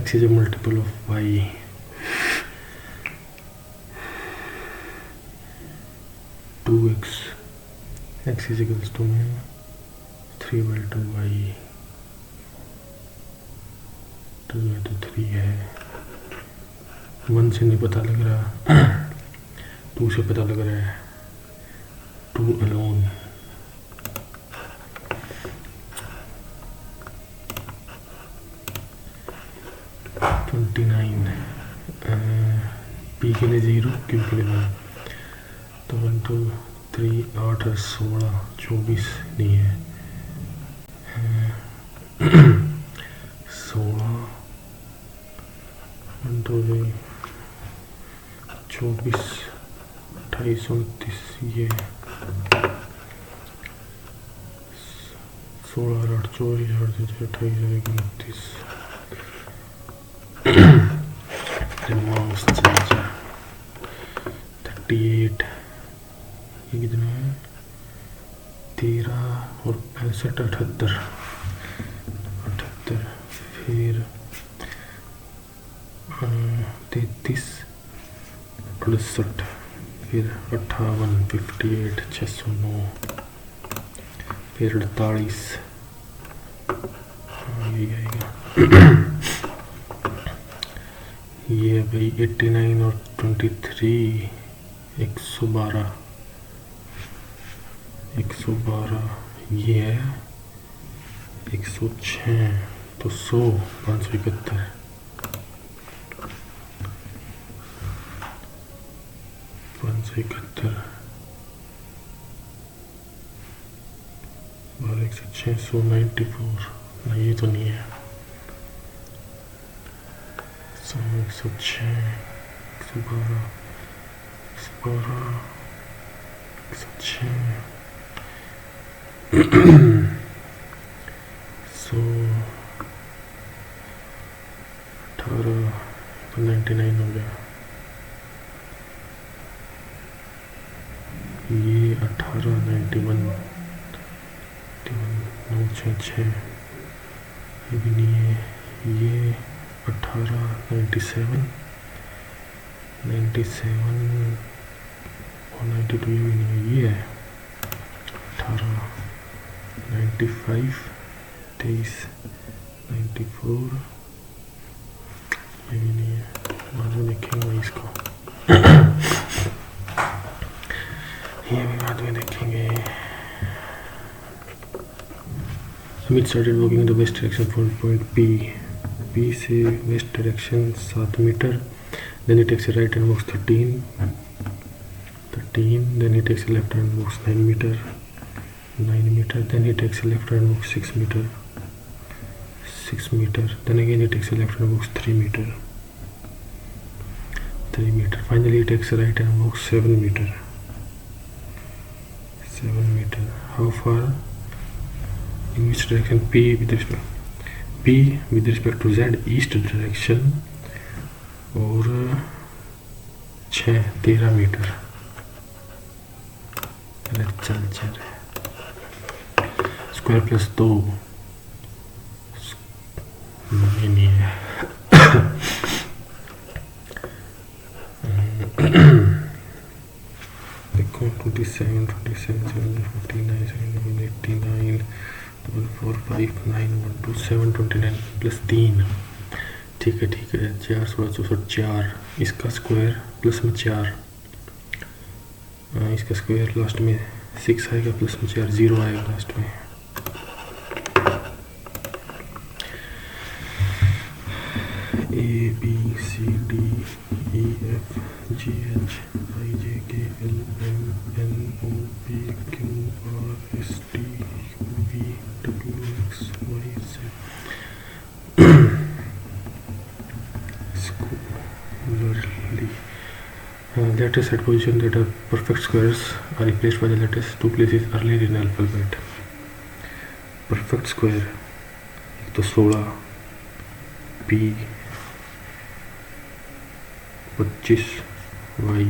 x is a multiple of y. x is equals to 3/2y, 2 में तो 3 है, 1 से नहीं पता लग रहा, 2 से पता लग रहा है, 2 अलोन। पी के लिए 0, क्यू के लिए 1, तो 1 2 3 8 16 24 नहीं है, 16 1 2 24 28 29 ये 16 8 24 28 29 माउस चार्जर 38, ये कितना है 13 और 65 78, फिर 33 68, फिर 58 58 609, फिर 48 यही आएगा। ये भाई 89 और 23 112 ये है 106, तो 100 571 और 106 194, नहीं ये तो नहीं है, 106 112 106 18 तो 99 हो गया, ये 18 91 966 ये भी नहीं है, ये 18 97 और 92 ये भी नहीं है, ये है 18 95 23 94 ये भी नहीं है, बाद में देखेंगे इसको, ये भी बाद में देखेंगे। Amit started walking in the west direction from point P. P से west direction 7 metre, then he takes a right and walks 13, then he takes a left and walks 9 meter, then he takes a left and walks 6 meter, then again he takes a left and walks 3 meter, finally he takes a right and walks 7 meter. How far? In which direction? P with respect to Z east direction और 13 metre. चल square plus 2 ये नहीं है। देखो 27 59 89 4 5 9 1 2 7 29 plus 3, ठीक है 4 16 64 4, इसका square plus में 4, इसका स्क्वायर लास्ट में 6 आएगा, प्लस में 4 0 आएगा लास्ट में। A B C D E F G H I J K L M N O P Q R S T U V W X Y Z letters at position that are perfect squares are replaced by the letters 2 places earlier in alphabet. Perfect square तो 16 P 25 Y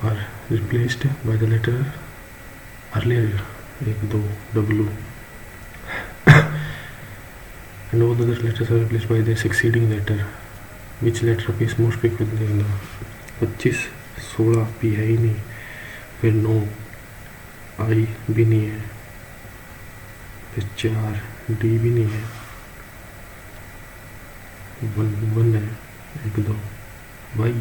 are replaced by the letter earlier 1 2 W and all the other letters are replaced by their succeeding letter. Which letter appears more frequently in the 25, 16 P है ही नहीं, फिर 9 आई भी नहीं है, फिर 4 D भी नहीं है, 1 है, 1 2 वाई,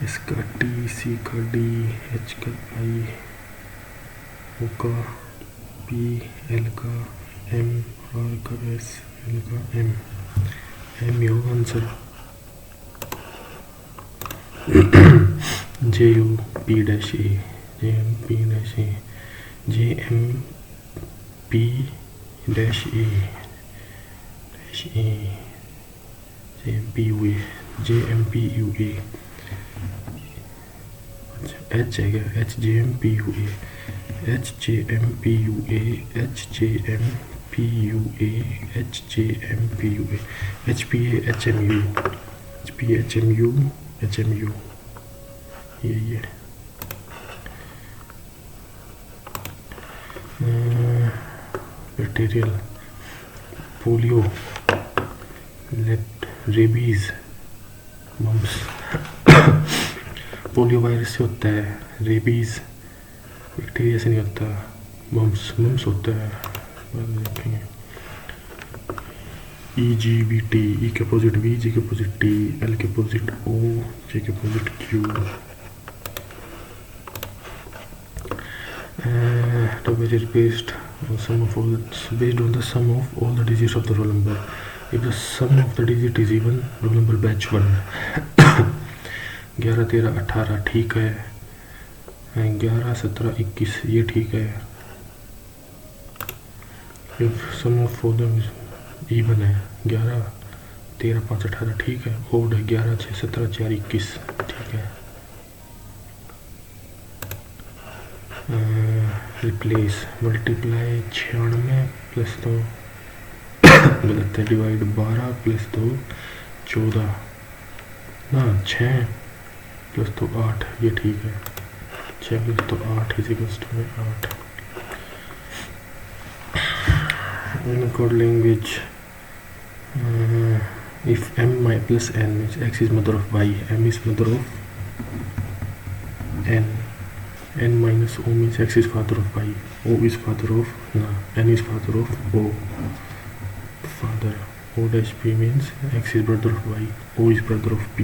एस का टी, सी का डी, एच का आई, ओ का पी, एल का एम, आर का एस, एल का एम, एम ही होगा answer. J U P dash A, J M P dash A, J M P dash A, dash A, J M P U A, J M P U A, H है क्या, H J M P U A, H J M P U A, H J M P U A, H J M P U A, H P A H M U, H P H M U, H M U, ये bacterial, polio, rabies, mumps. Polio virus से होता है, rabies bacteria से नहीं होता, mums होता है। देखेंगे ई जी बी टी, ई के अपोजिट बी, जी के अपोजिट टी, एल के अपोजिट ओ, जे के opposite Q. Topic is based on based on the sum of all the digits of the roll number. If the sum of the digit is even, roll number batch 1। 11 13 18 ठीक है, 11 17 21 ये ठीक है। If sum of all them is even है, 11 13 5 18 ठीक है। Odd है 11 6 17 4 21 ठीक है। रिप्लेस, मल्टीप्लाई 96 प्लस 2 गलत है, डिवाइड 12 प्लस 2 14 ना, 6 प्लस 2 8 ये ठीक है। 6 plus 2 8 equals to 8। in code language, if m plus n means x is mother of y, m is mother of n, n minus o means x is father of y, o is father of n is father of o, father, o dash p means x is brother of y, o is brother of p,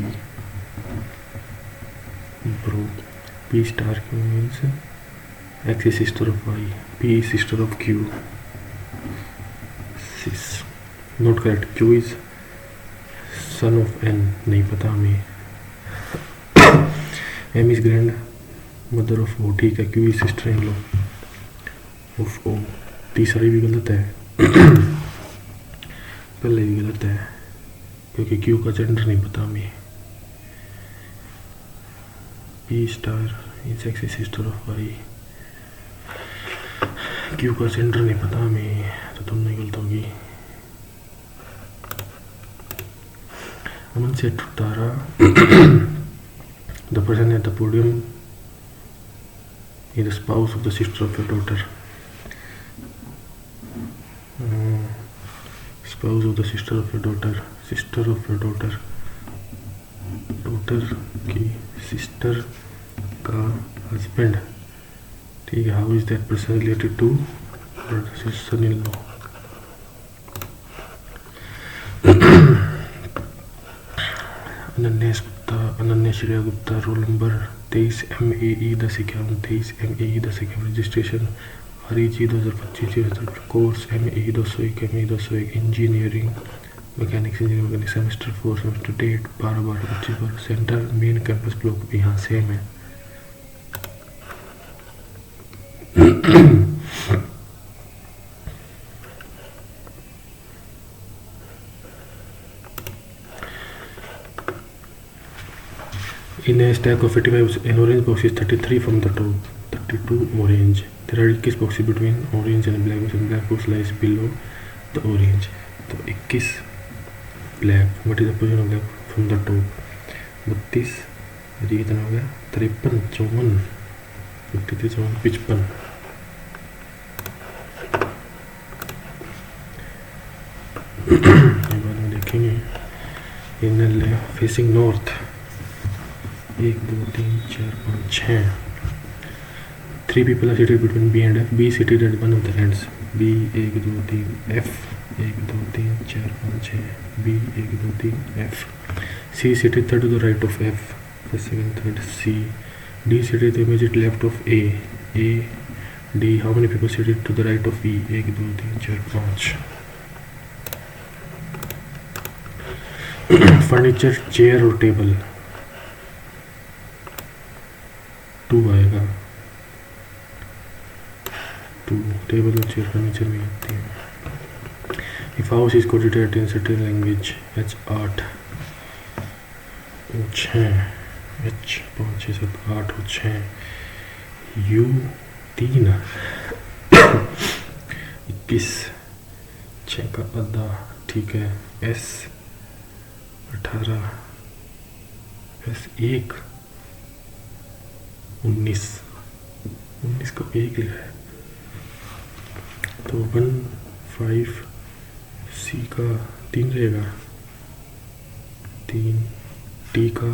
bro, p star q means x is sister of y, p is sister of q, sis, not correct, q is son of n, नहीं पता हमें। m is grand mother of O ठीक है, Q sister in law of O, तीसरा भी गलत है, पहले भी गलत है क्योंकि क्यू का जेंडर नहीं पता हमें। P star is X sister of Y, Q का जेंडर नहीं पता हमें, तो तुमने गलत होगी। अमन से Tara, the person at the podium is the spouse of the sister of your daughter, spouse of the sister of your daughter, sister of your daughter, daughter की sister का husband ठीक है। how is that person related to brother son in law। Ananya Shreya Gupta, roll number 23 MAE 1051, 23 MAE 1051, registration REG 2025, course MAE 201, MAE 201, engineering mechanics, engineering mechanics, semester 4, semester date 12/12/25, centre main campus block भी यहाँ same है। In a stack of 85, an orange box is 33 from the top, 32 orange. There are 21 boxes between orange and black box, and black box lies below the orange. तो 21 black, what is the position of black from the top? 32, ये कितना हो गया? 53 54 53 54 55 ये बाद में देखेंगे। Inner facing north 1 2 3 4 5 6 3 people are seated between B and F. B seated at one of the ends. B 1 2 3 F 1 2 3 4 5 6 B 1 2 3 F. C seated third to the right of F. First second third C. D seated the immediate left of A. A D. How many people seated to the right of E? 1 2 3 4 5. Furniture chair और table 2 आएगा। 2 table और chair furniture में आती है। If house is quoted in certain language H 8 O 6 H 5 6 7 8 O 6 U 3 21 6 का आधा ठीक है। S 18 S 1 19 का 1 लिखा है तो 1 5 C का 3 रहेगा 3 T का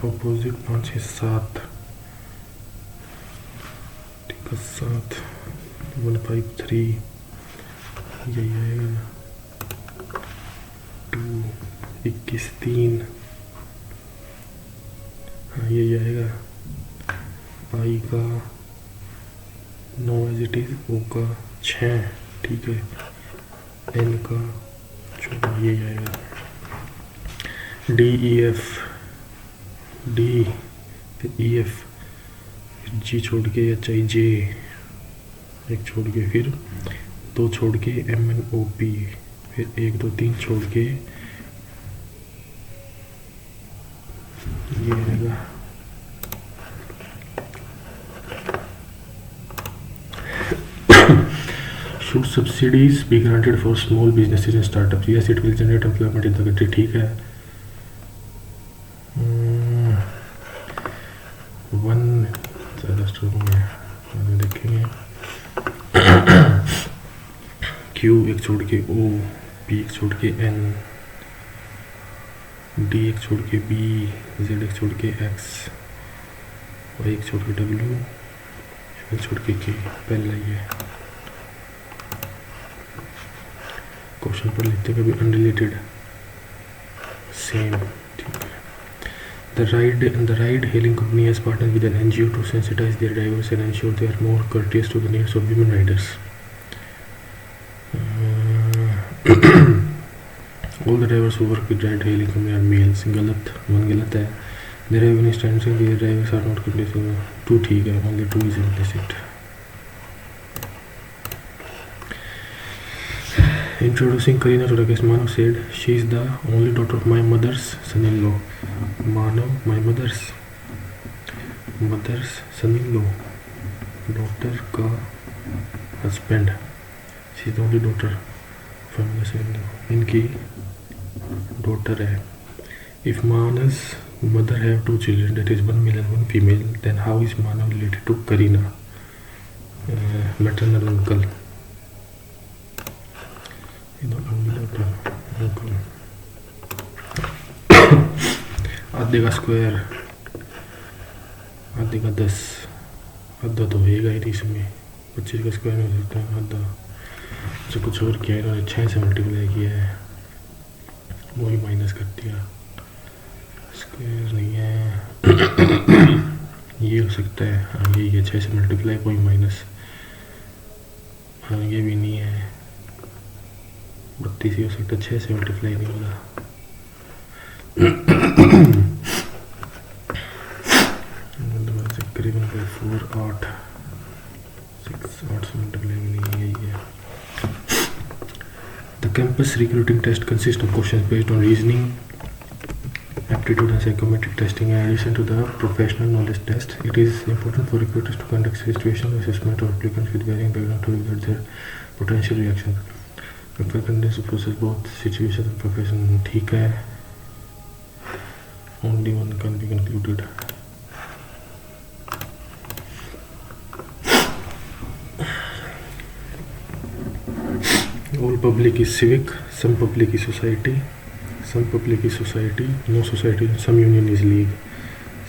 अपोजिट 5 6 7 T का 7 1 5 3 यही आएगा 2 21 3 हाँ यही आएगा। I का 9 एज इट इज O का 6 ठीक है। N का 14 यही आएगा। D E F D फिर E F फिर G छोड़ के H I J एक छोड़ के फिर 2 छोड़ के M N O P फिर 1 2 3 छोड़ के ये आएगा। Should subsidies be granted for small businesses and startups? Yes, it will generate employment in the country. ठीक है। 1 ज़्यादा स्ट्रॉन्ग है बाद देखेंगे। Q एक छोड़ के O P एक छोड़ के N D एक छोड़ के B Z एक छोड़ के X Y एक छोड़ के W M एक छोड़ के K। पहला ही है क्वेश्चन पर लिखते कभी अनरिलेटेड सेम ठीक है। The ride hailing company has partnered with an NGO to sensitize their drivers and ensure they are more courteous to the needs of women riders. All the drivers who work with ride hailing company are males. गलत 1 गलत है। There have been instances where drivers are not courteous. 2 ठीक है। Only 2 is implicit. Introducing Karina to the guest, Manav said, "She is the only daughter of my mother's son-in-law." Manav, my mother's son-in-law, daughter का husband. She is the only daughter of my mother's son-in-law. इनकी daughter है. If Manav's mother have 2 children, that is 1 male and 1 female, then how is Manav related to Karina? Maternal uncle. आधे का square आधे का 10 आधा तो होएगा ही इसमें 25 का स्क्वायर नहीं हो सकता आधा से कुछ और किया इन्होंने 6 से मल्टीप्लाई किया है वही माइनस कर दिया स्क्वायर नहीं है ये हो सकता है हाँ यही है 6 से मल्टीप्लाई कोई माइनस हाँ ये भी नहीं है 32 ही हो सकता है 6 से मल्टीप्लाई नहीं होगा करीबन 4 8 6 8 से मल्टीप्लाई नहीं यही है The campus recruiting test consists of questions based on reasoning, aptitude and psychometric testing. In addition to the professional knowledge test, it is important for recruiters to conduct situational assessment of applicants with varying background to evaluate their potential reaction. Prefer condense to process both situation and profession. ठीक है only one can be concluded. All public is civic, some public is society, some public is society, no society, some union is league,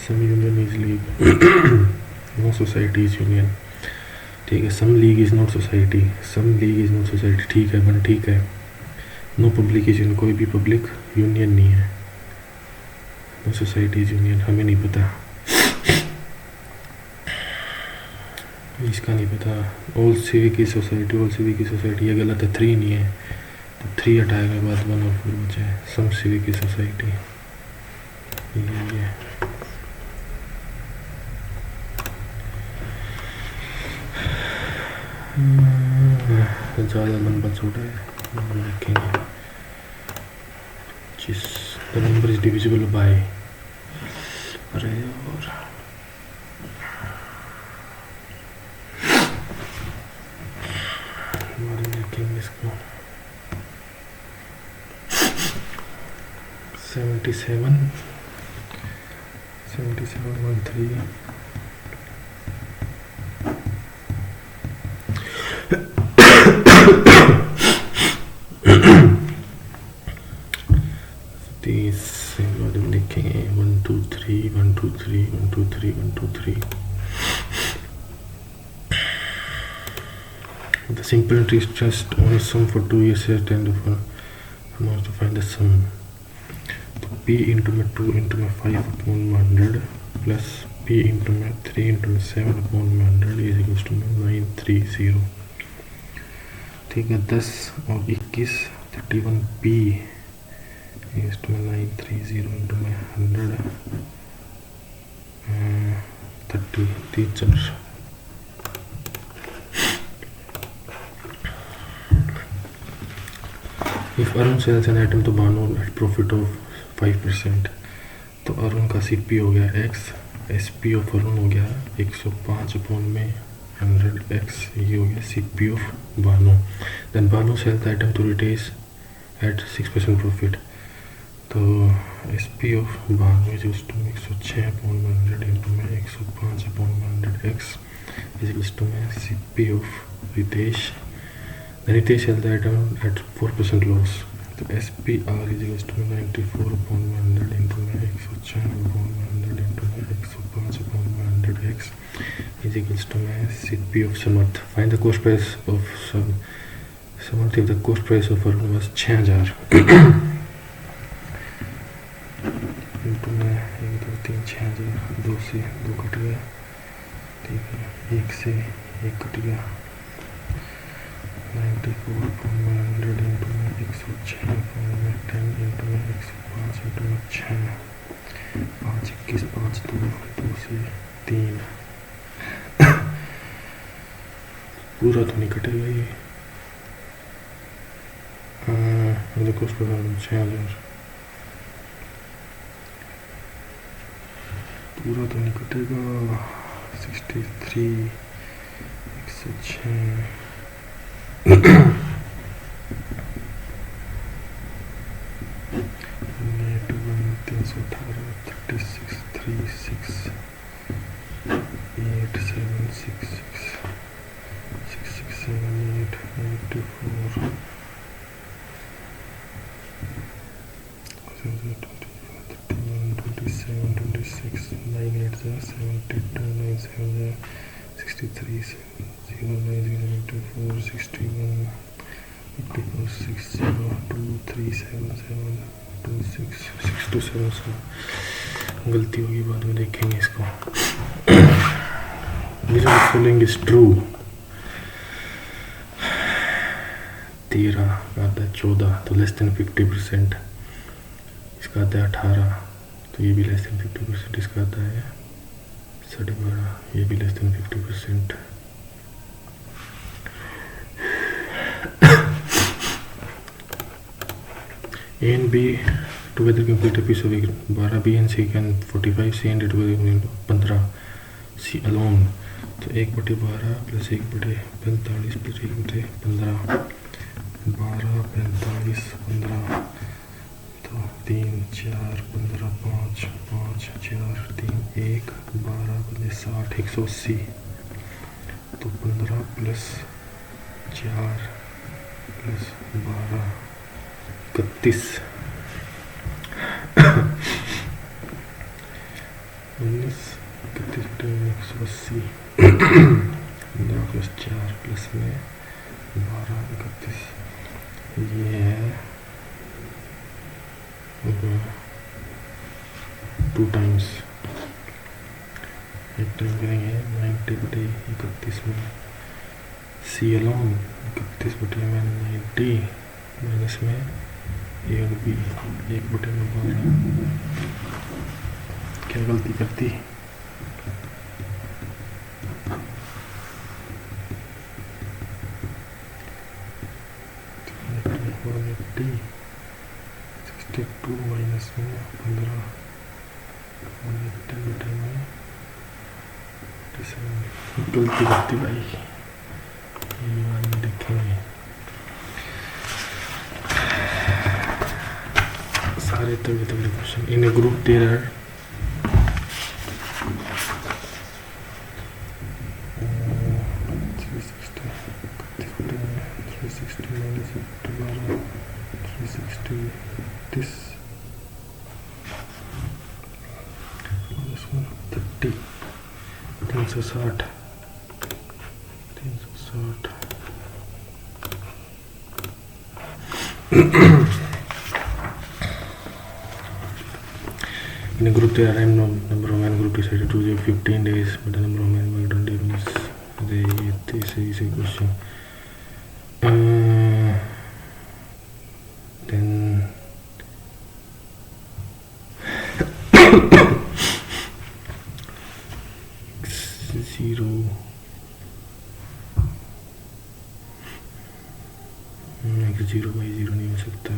some union is league, no society is union. ठीक है, some league is not society, some league is not society, ठीक है बन, ठीक है. No public is union, कोई भी public union नहीं है. नो सोसाइटी इज यूनियन, हमें नहीं पता, इसका नहीं पता. All civic is society, all civic is society, ये गलत है, 3 नहीं है, तो 3 हटाएगा बाद 1 और 4 बचा है. सम सिविक इज सोसाइटी, ये ज़्यादा लंबा छोटा है, देखेंगे. जिस the number is divisible by, अरे और देखेंगे इसको. 77 13 30 बाद में लिखेंगे 1 2 3 1 2 3 1 2 3 1 2 3. The simple interest just on sum for 2 years at end of amount to find the sum. So p into my 2 into my 5 upon 100 plus p into my 3 into my 7 upon 100 is equals to 930. ठीक है, 10 और 21 31p is to 930 into my 100 30 teacher. If Arun sells an item to Banu at profit of 5%, तो अरुण का CP हो गया x, SP of Arun हो गया 105 upon में 100x, ये हो गया CP of Bano. Then Bano sell the item to Ritesh at 6% profit, तो SP of Bano is to 106 upon 100 into में 105 अपॉन 100x इज टू में CP of Ritesh. Then Ritesh sell the item at 4% loss, तो SPR is to 94 upon 100 into में 106 upon 100 into में 105 upon 100x is equals to my CP of Samarth. Find the cost price of Samarth if the cost price of Arun was 6000 into में 1 2 3 6000, 2 से 2 cut गया, ठीक है, 1 से 1 cut गया, 94 upon 100 into में 106 अपॉन में 10 इंटू में 105 इंटू में 6, 5 21 5 2 से 3. पूरा तो नहीं कटेगा ये, देखो उस पर 6000, पूरा तो नहीं कटेगा. 63 106 318 36 36 8 7 6 6 6 6 7 8 94 31 27 26 9 8 72 9 7 63 0 9 0 84 61 84 60 2 3 7 7 2 6 6 2 7 7. गलती होगी बाद में देखेंगे इसको. This following is true. 13 आता है 14, तो लेस देन 50%. इसका आता है 18, तो ये भी लेस देन 50%. इसका आता है 12.5, ये भी less than 50%. A and B together complete a piece of 12, B and C can 45, C and D together 15, C alone, तो 1/12 प्लस 1/45 प्लस 1/15, 12 45 15, तो 3 4 15 5 5 4 3 1 12 बजे 60 180, तो 15 प्लस 4 प्लस 12 31 19 31 बटे 180 15 प्लस 4 प्लस में 12 31 ये है 2 टाइम्स एक टाइम करेंगे 90 बटे 31 में सी अलॉन 31 बटे में 90 माइनस में ए और बी 1 बटे में 12 क्या गलती करती टी 62 माइनस में 15 बटे में 47 गलती करती भाई ये वाली देखेंगे सारे तगड़े question in a group there are 360 in a group there are n number of men group decided to do 15 days but the number of men worked on day is this is a question then zero zero by zero नहीं हो सकता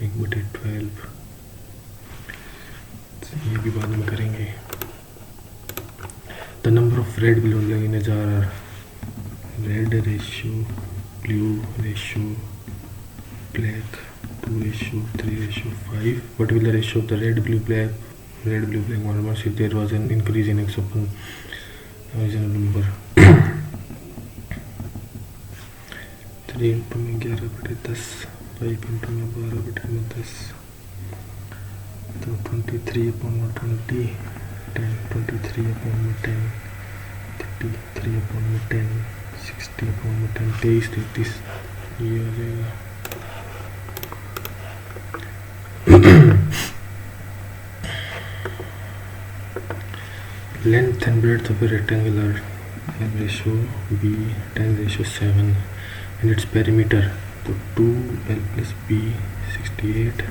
1/12 ये भी बाद में करेंगे the number of red balloon in a jar are red ratio blue ratio black 2 ratio 3 ratio 5 what will the ratio of the red blue black monomers if there was an increase in x upon original number 3 into में 11/10 5 into में 12/10 तो 23/20 10 23/10 33/10 60/10 23 ये हो जाएगा length and breadth of a rectangular L ratio B 10:7 and its perimeter तो 2L plus B 68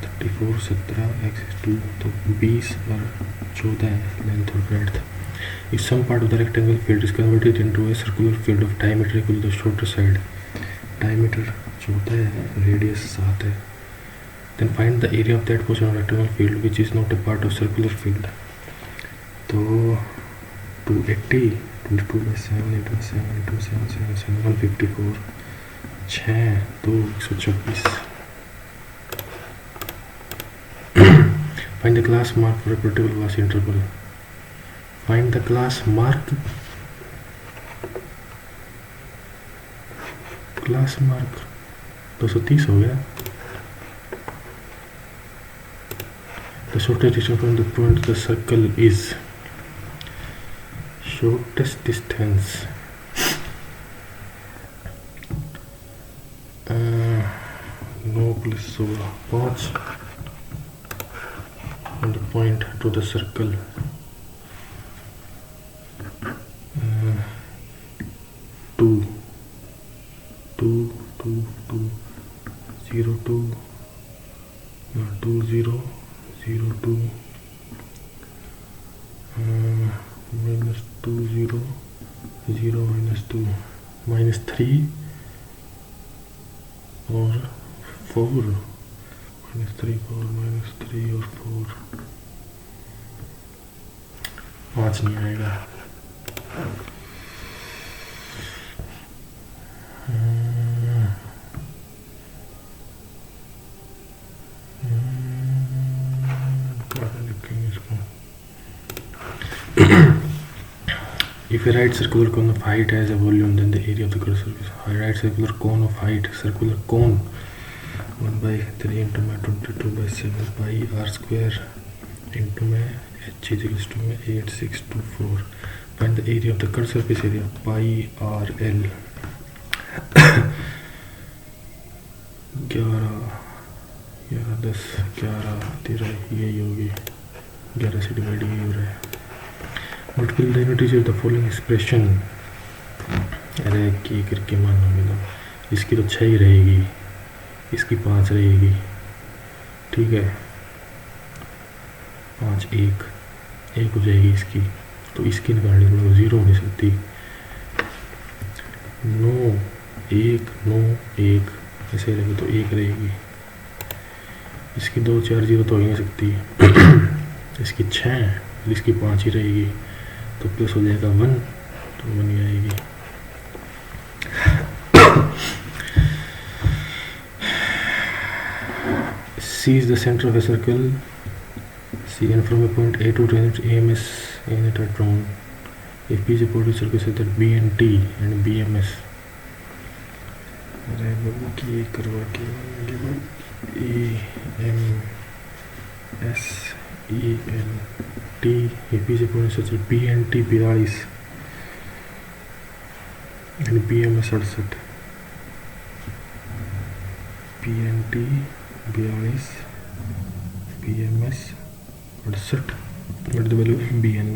34 17 x is 2 तो 20 और 14 है लेंथ और breadth if some part of the rectangle field is converted into a circular field of diameter equal to the shorter side diameter 14 है radius 7 है then find the area of that portion of rectangle field which is not a part of circular field तो 280 22/7 into 7 into 7 7 7 154 6 तो 126 find the class mark for a particular class interval find the class mark 230 हो गया the shortest distance from the point to the circle is shortest distance no plus 5 from the point to the circle 2 2 2 2 0 2 2 0 0 2 minus 2 0 0 minus 2 minus 3 और 4 minus 3 4 minus 3 और 4 5 नहीं आएगा If a right circular cone of height has a volume, then the area of the curved surface. Right circular cone of height, circular cone, 1/3 into my 22/7 pi r square into my h is equals to my 8624. Find the area of the curved surface area, pi r l. 11, 10, 11, 13 यही होगी, 11 से divide यही हो रहा है. Multiple the unit of the following expression. अरे की करके मानोगे तो इसकी तो 6 ही रहेगी, इसकी 5 रहेगी, ठीक है. 5 1 हो जाएगी इसकी, तो इसकी निकालनी पड़ेगी, 0 हो नहीं सकती. 9 1 9 1 ऐसे रहेगी तो 1 रहेगी. इसकी 2 4 0 तो हो ही नहीं सकती. इसकी 6, इसकी 5 ही रहेगी, तो प्लस हो जाएगा 1, तो 1 ही आएगी. C is the center of a circle. C, and from a point A to tangent AM is in it are drawn. If P is a point of circle, say that B and T and BMS. अरे बाबू की ये करवा के EMS ENT. If P is a point of circle, B and T 42 and BMS 68. P and T 42, BMS 68. What is the value of MBN?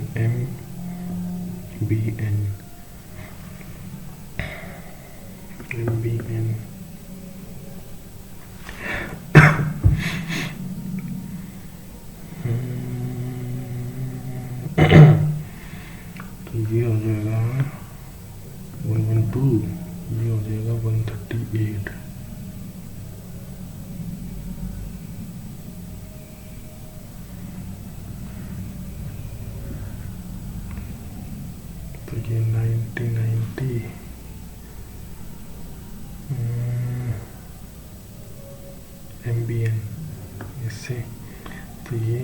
MBN. तो ये हो जाएगा 112, ये हो जाएगा 138. तो ये 90 MBN इससे, तो ये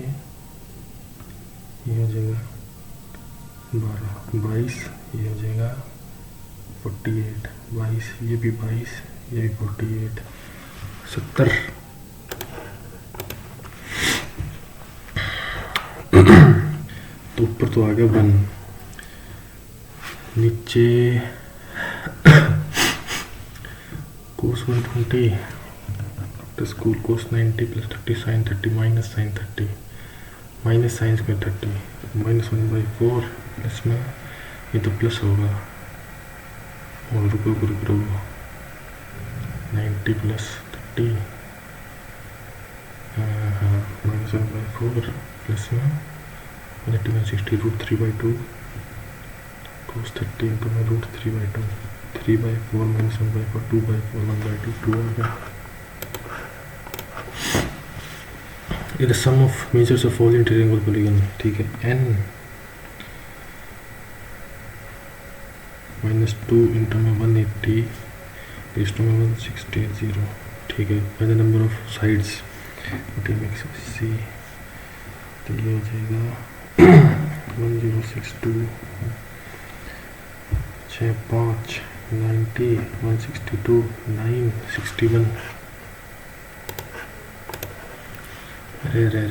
हो जाएगा 12 22, ये हो जाएगा 48 22, ये भी 22, ये भी 48 70. तो ऊपर तो आ गया 1, नीचे cos 120 plus cos 90 plus 30 sin 30 minus sin 30 minus sin square 30 minus 1/4 plus में ये तो प्लस होगा, और रुको 90 plus 30 minus 1/4 प्लस में 60 √3/2 cos 30 into √3/2 3/4 minus 1/4 2/4 1/2 2 हो गया. ये the sum of measures of all interior polygon, ठीक है. n -2 into 180 is to 1680, ठीक है. by the number of sides, what makes C, तो ये हो जाएगा 1062 6 5 90 162 9 61. अरे इतना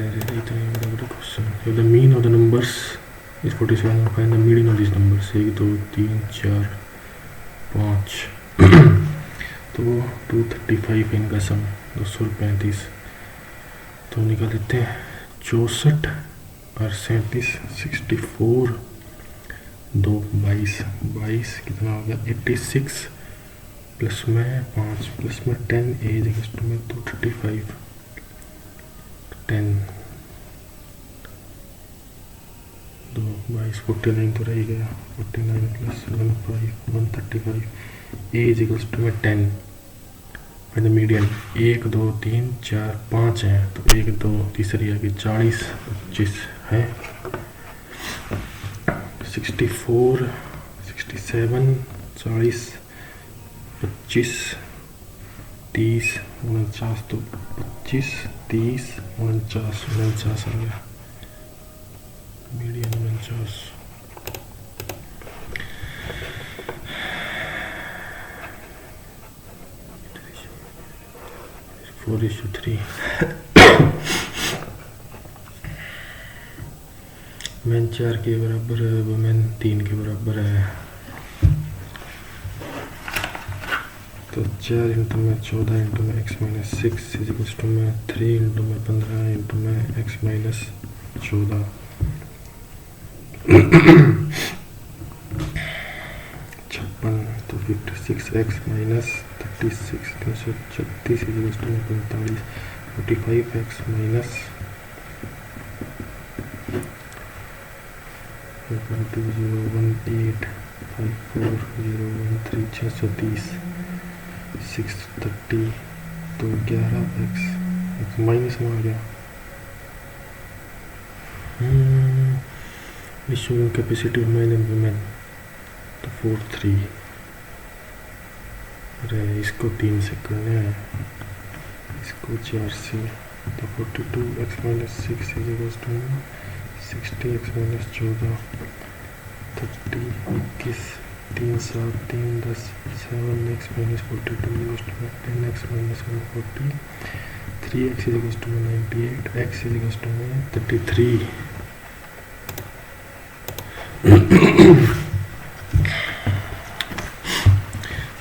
बड़ा question. If the mean of the numbers is 47, find the median of these numbers. 1 2 3 4 5 तो 235 इनका सम 235. तो निकाल देते हैं 64 और 37 64 2 22 कितना हो गया 86 प्लस में 5 प्लस में 10 एज इक्वल में 235 10 2 22 49 तो रह गया 49 प्लस 135 एज इक्वल टू में 10. Find the median. 1 2 3 4 5 है, तो 1 2 तीसरी आगे 40 25 है. 64 67 40 25 30 49, तो 25 30 49 49 आ गया मीडियन 49. 4:3। मैन 4 के बराबर है, वो मैन 3 के बराबर है। तो 4 इंटू में 14 इंटू में x माइनस 6 इजिकल्स टू में 3 इंटू में 15 इंटू में x माइनस 14। 56 तो 56x माइनस 36 336 इजिकल्स टू में 45 45x माइनस 01854 013 630 630 तो 11x माइनस में आ गया। Showing capacity of main and women तो 43। अरे इसको 3 से करना है, इसको 4 से तो 42x minus 6 equals to 60x minus 14 30 21 3 7 3 10 7x minus 42 equals to 10x minus 140 3x equals to 98 x equals to 33।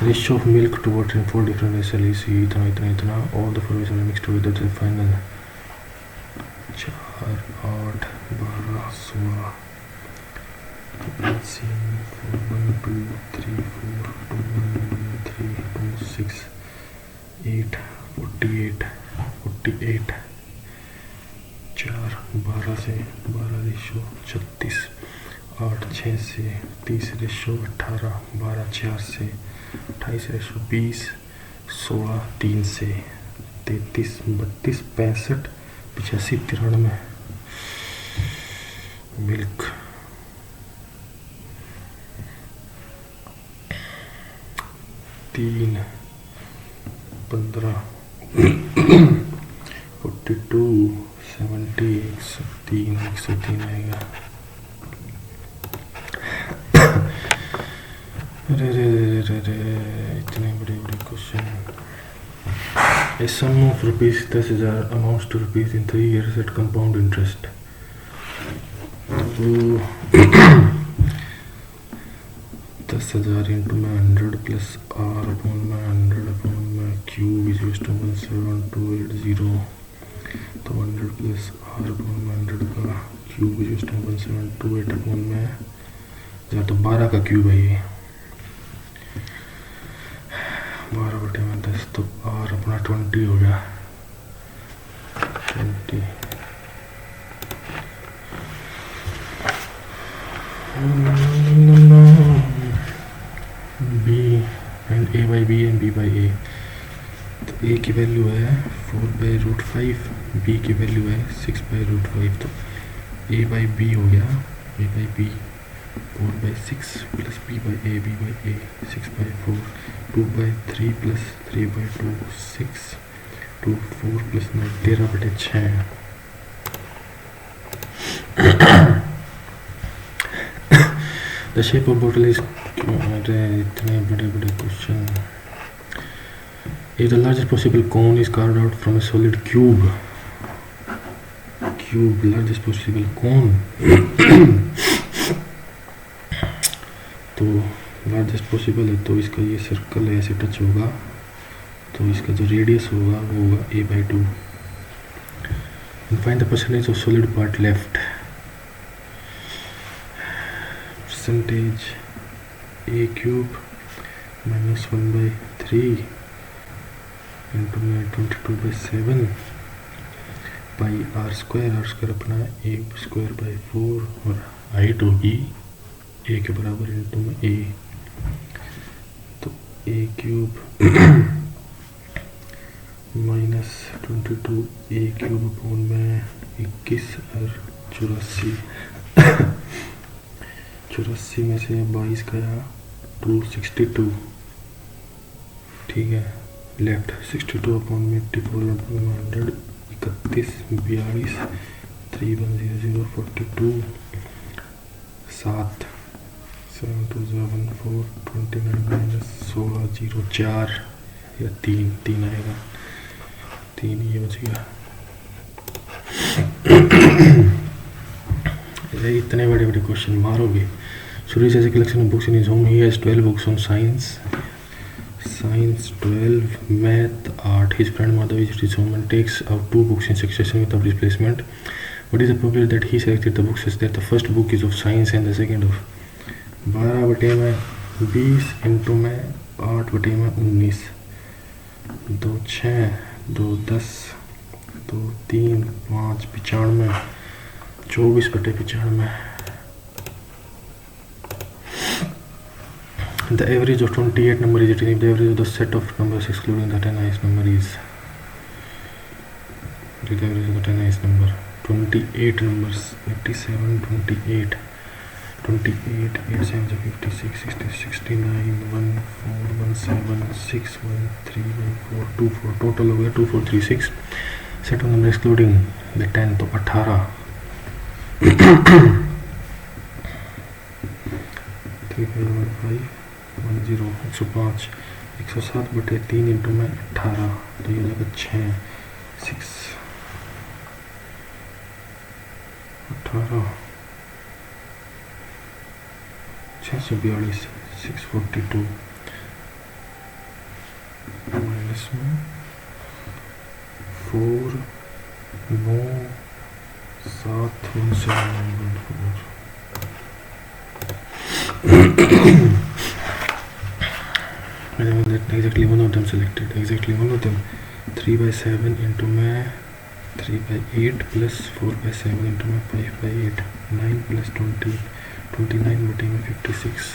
Ratio of milk to water in 4 different vessels is इतना all the 4 vessels are mixed together to the final 4 8 12 16 1 2 3 4 2 1 3 2 6 8 48 48 4 12 से 12 ratio 36 8 6 से 30 ratio 18 12 4 से 28 ratio 20 16 3 से 33 32 65 85 93 milk 3 15 42 70 103 आएगा। अरे इतने बड़े question. A sum of rupees 10,000 amounts to rupees in 3 years at compound interest। तो 10,000 इंटू में 100 प्लस r अपॉन में 100 अपॉन में क्यूब इज टू 17280 तो 100 प्लस r अपॉन में 100 का क्यूब इज टू 1728 अपॉन में या तो 12 का क्यूब है ये 12/10 तो r अपना 20 हो गया 20 b and a by b and b by a। तो a की वैल्यू है 4/√5, b की वैल्यू है 6/√5 तो a by b हो गया a by b 4/6 plus b by a 6/4 2/3 plus 3/2 6 2 4 plus 9 13/6। The shape of bottle is इतने बड़े question. If the largest possible cone is carved out from a solid cube largest possible cone तो largest possible है तो इसका ये circle ऐसे touch होगा तो इसका जो रेडियस होगा वो होगा a/2। Find the percentage of solid part left. Percentage a³ minus 1/3 into में 22/7 पाई r² अपना a²/4 और हाइट होगी a के बराबर इंटू में a तो a³ माइनस 22 a³ अपॉन में 21 और 84 में से 22 गया 262 ठीक है। लेफ्ट 62 अपॉन में 84 अपॉन में 100 31 42 3100 42 7 7 29 माइनस 16 0 4 या 3 आएगा 3 ये बच गया। इतने बड़े बड़े क्वेश्चन मारोगे। Suresh has a collection of books in his home. He has 12 books on science, 12, math, art. His friend Madhav visits his home and takes out 2 books in succession without replacement. What is the probability that he selected the books as that the first book is of science and the second of 12 बटे में 20 into में 8 बटे में 19, 2 6 2 10 2 3 5 95, 24 बटे 95। The average of 28 number is 18 if the average of the set of numbers excluding the 10 highest number is, the average of the 10 highest number 28 numbers 87 28 28 8 7 56 60 69 1 4 1 7 6 1 3 1 4 2 4 total हो गया 2 4 3 6 set of number excluding the 10 तो 18 3 5 1 0 105 107 बटे 3 into में 18 तो ये लगा 6 6 18 642 642 minus में 4 9 7 1 7 exactly one of them selected, exactly one of them 3 by 7 into my 3 by 8 plus 4 by 7 into my 5 by 8 9 plus 20 29 बटे में 56।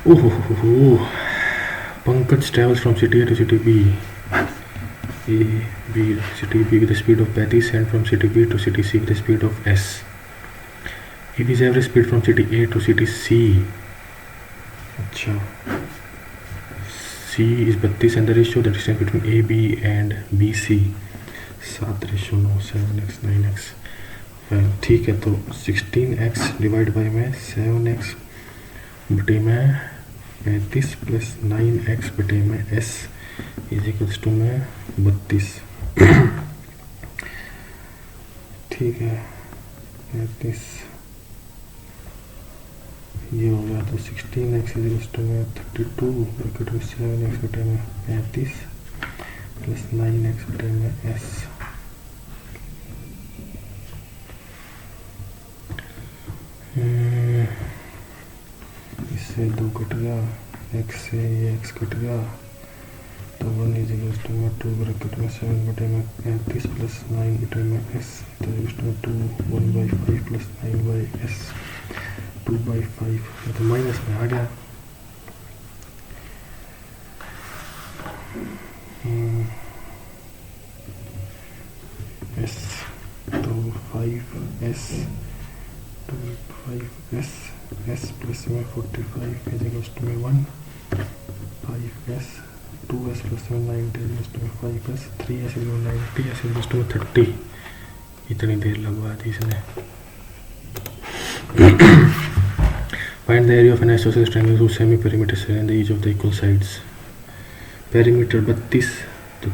ओह Pankaj travels from city A to city B, city B with a speed of 35 and from city B to city C with a speed of S. If his average speed from city A to city C, अच्छा, C is 32 and the ratio the distance between AB and BC 7:9 7x 9x। well, ठीक है तो 16x divide by में 7x बटे में 35 plus 9x बटे में S is equals to में 32। ठीक है 35 ये हो गया तो 16x इज इक्वल्स टू में 32 ब्रैकेट में 7x बटे में 35 प्लस 9x बटे में S। इससे 2 कट गया, x से ये x कट गया तो 1 इज इक्वल्स टू में 2 ब्रैकेट में 7 बटे में 35 प्लस 9 बटे में s तो is to 2 1 by 5 plus 9 by s 2 by 5 तो माइनस में आ गया। s तो 5s 5s s प्लस में 45 इज इक्वल्स टू में 1 5s 2s प्लस में 90 इज इक्वल्स टू में 5s 3s is 90 s is equals to में 30। इतनी देर लगवा दी इसने। Find the area of an isosceles triangle whose semi perimeter is in the each of the equal sides। perimeter 32 तो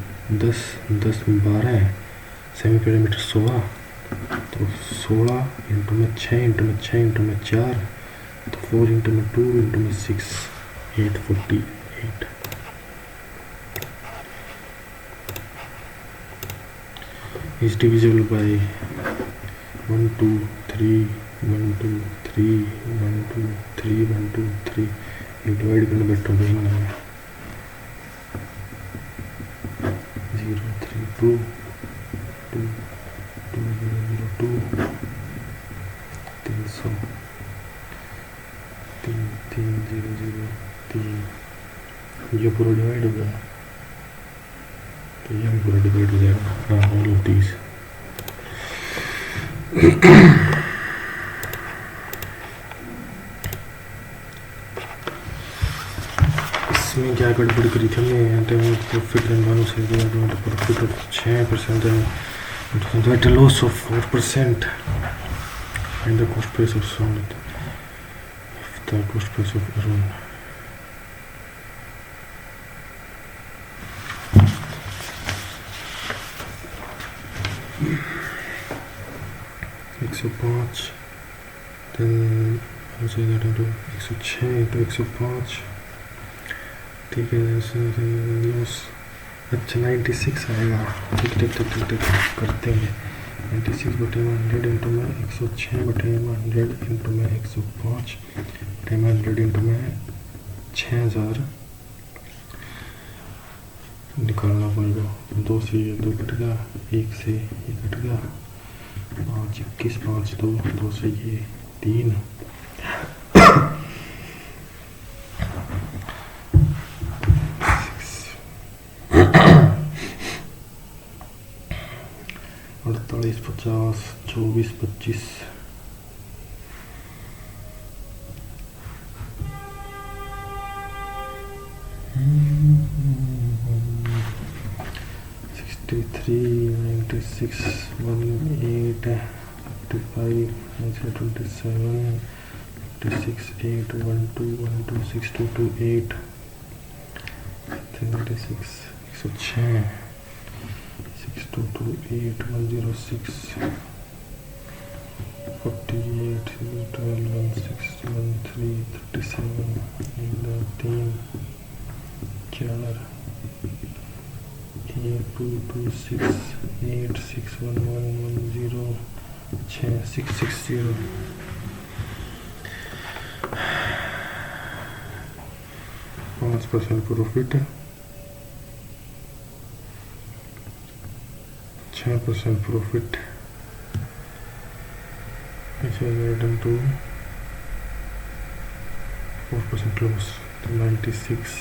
10 10 12 है, semi perimeter 16 तो 16 into में 6 into में 6 इंटू में 4 तो 4 इंटू में 2 इंटू में 6 848 is divisible by 1 2 3 1 2 3 1 2 3 1 2 3 ये डिवाइड करना बेटर होगा इनमें 0 3 2 2 2 0 0 2 300 3 3 0 0 3 ये पूरा डिवाइड हो गया तो ये भी पूरा डिवाइड हो जाएगा ऑल ऑफ दीज। इसमें क्या गड़बड़ करी थी हमने प्रॉफिट से profit of 6% at a loss of 4% and the cost price of solid the cost price of iron 105, then also that into 106 into 105, ठीक है। अच्छा 96 आएगा, ठीक ठीक ठीक ठीक ठीक करते हैं। 96/100 इंटू में 106/100 इंटू में 105 में 100 इंटू में 6000 निकालना पड़ेगा। 2 से ये 2 कट गया, 1 से ये कट गया, 5 21 5 2 से ये 3 48 50 24 25 63 96 18 55 27 56 8 12 12 62 8 96 106 6228 106 48 12 16 13 37 13 4 8226 861110 6660 5% profit, 6% profit, return to 4% loss, 96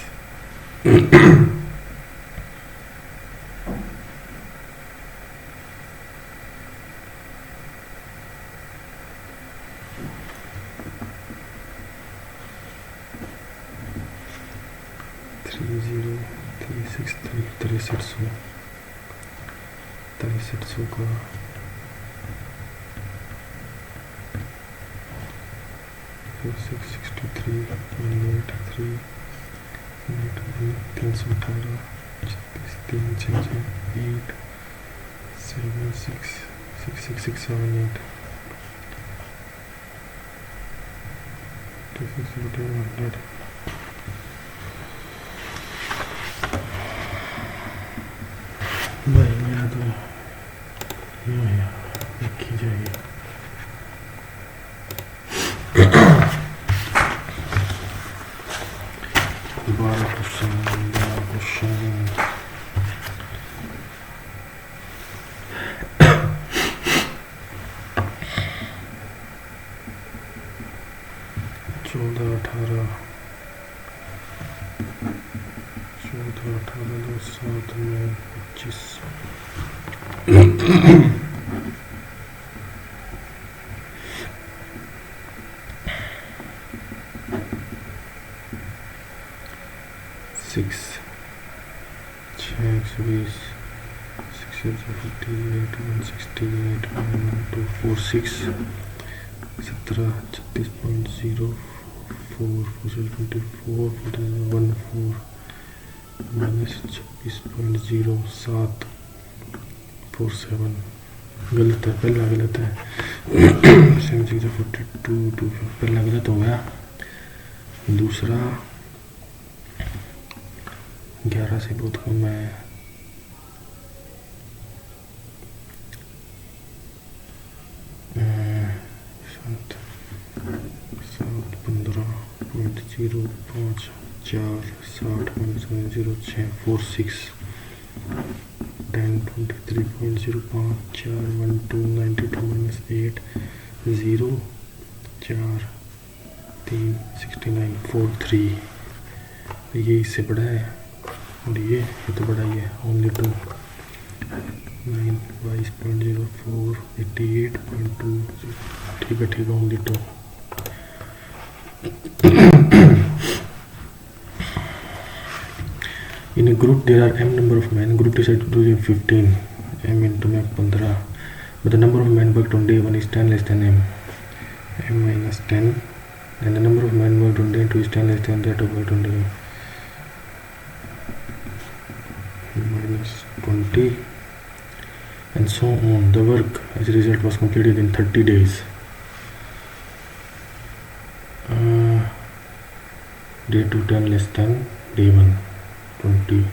63 का 663 183 318 3 8 7 6 6 7 8 100 भाई मेरा तो लिखी जाएगी। दोबारा क्वेश्चन 14 18 2 7 9 25 6 120 658 168 1246 17 36.04 24 14 माइनस 26.07 47 गलत है, पहला गलत है। 42 पहला गलत हो गया, दूसरा 11 से बहुत कम है। 15.05 4 60.06 46 10 23.05 4 12 92 minus 8 0 4 3 69 43 ये इससे बड़ा है और ये तो बड़ा ही है। ओनली 2 9 22.04 88.2 ठीक है only 2। In a group there are m number of men. Group decided to do 15 m into में 15, but the number of men worked on day 1 is 10 less than m minus 10, and the number of men worked on day 2 is 10 less than that of worked on day minus 20. and so on. The work as a result was completed in 30 days. Day 2 10 less than day 1 20.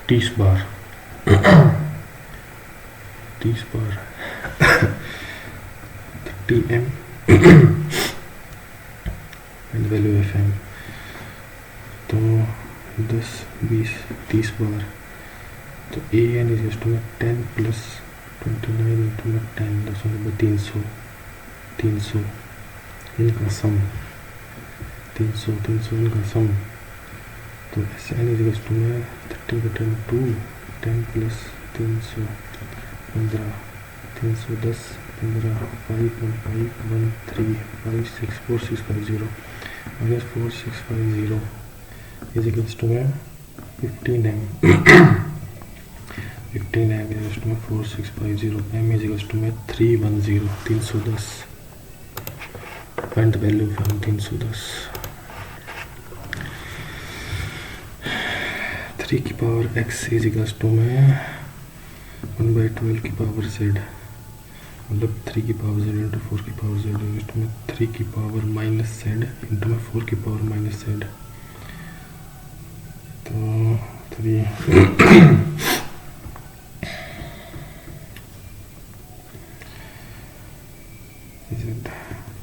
T bar T bar 30 m and value of m. तो 10 20 30 बार, तो A N is to में 10 plus 29 into में 10 300 300 इनका सम 300 इनका सम। तो S N is to में 30 button 2 10 plus 300 15 310 15 5.513 564650 minus 4650 is equals to 15m 15m is equals to 4650 m is equals to 310 310 find the value of 310 3 की power x is equals to 1/12 की power z, मतलब 3 की power z into 4 की power z equals to 3 की power minus z into 4 की power minus z। तो 3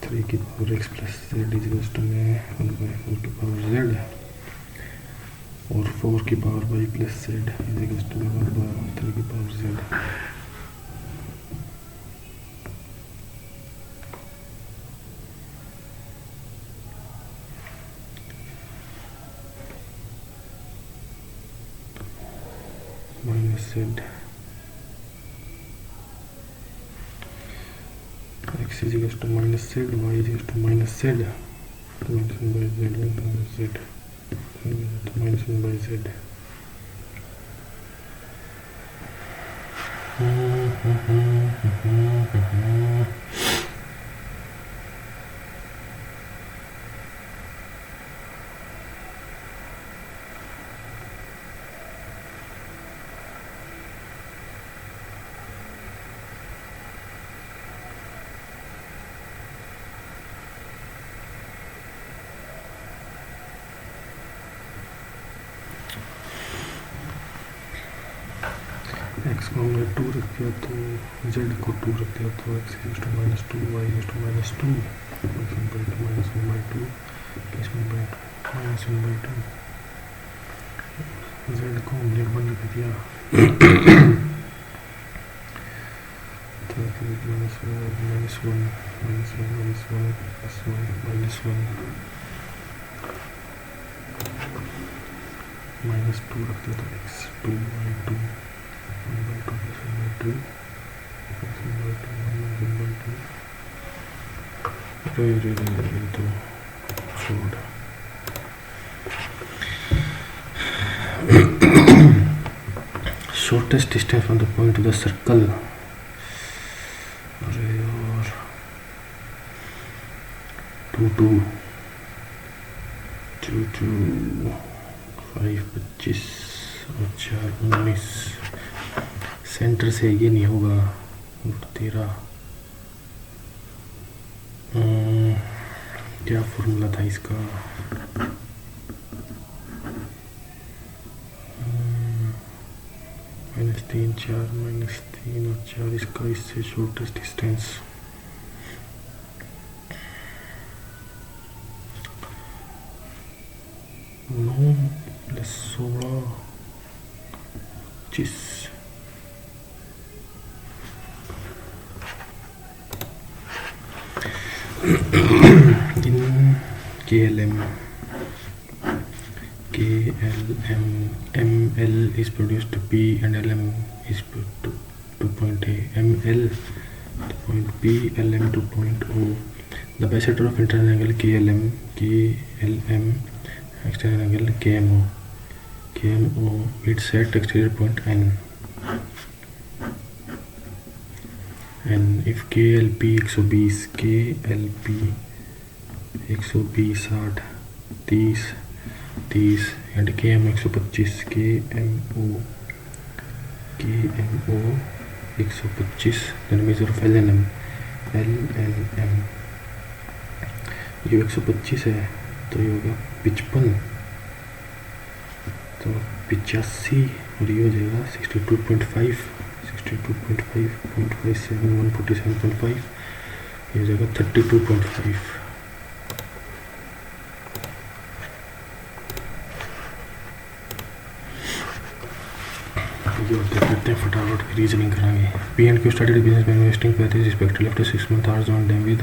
3 की power x plus z equals to 1/4 की पावर z और 4 की पावर y plus z equals to 1/3 की power z। minus z x is equals to minus z, y is equals to minus z, minus 1 by z, minus z, minus 1 by z। x को हमने 2 रख दिया, तो z को 2 रख दिया, तो x is to -2, y is to -2, -1/2 plus 1/2 -1/2। z को हमने 1 रख दिया, तो -1 -2 रख दिया, तो x 2 y 2 1/2 plus 1/2 plus 1/2 minus 1/2। तो छोड़ shortest distance from the point to the circle। अरे यार 2 2 2 2 5 25 और 4 19। सेंटर से ये नहीं होगा, 13। क्या फॉर्मूला था इसका? -3 4 -3 और 4, इसका इससे shortest distance 9 + 16 25। in KLM ML is produced to P and LM is to point A, ML to point P, LM to point O. The bisector of internal angle KLM external angle KMO meets at exterior point N. And if KLP 120 KLP 120 60 30 and KM 125 KMO 125, then major of L N M, ये 125 है तो ये होगा 55, तो 85, और ये हो जाएगा 62.5, 62.5.57, 147.5, ये हो जाएगा 32.5। ये और देख लेते हैं फटाफट रीजनिंग कराएंगे। P and Q started business में investing 35 respectively after 6 months hours on them with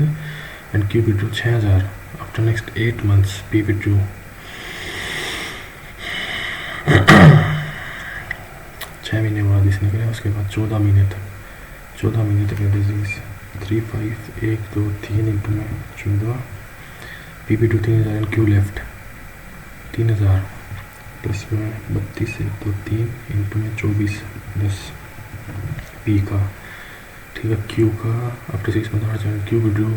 and Q withdraw 6000 after next 8 months P withdraw 6 महीने बाद इसने करा, उसके बाद 14 महीने तक बिजनेस 3 5 1 2 3 इंटू में 14, P withdraw 3000 and Q left 3000 plus में 32 1 2 3 इंटू में 24 10 पी का, ठीक है। क्यू का after 6 months hours and Q withdraw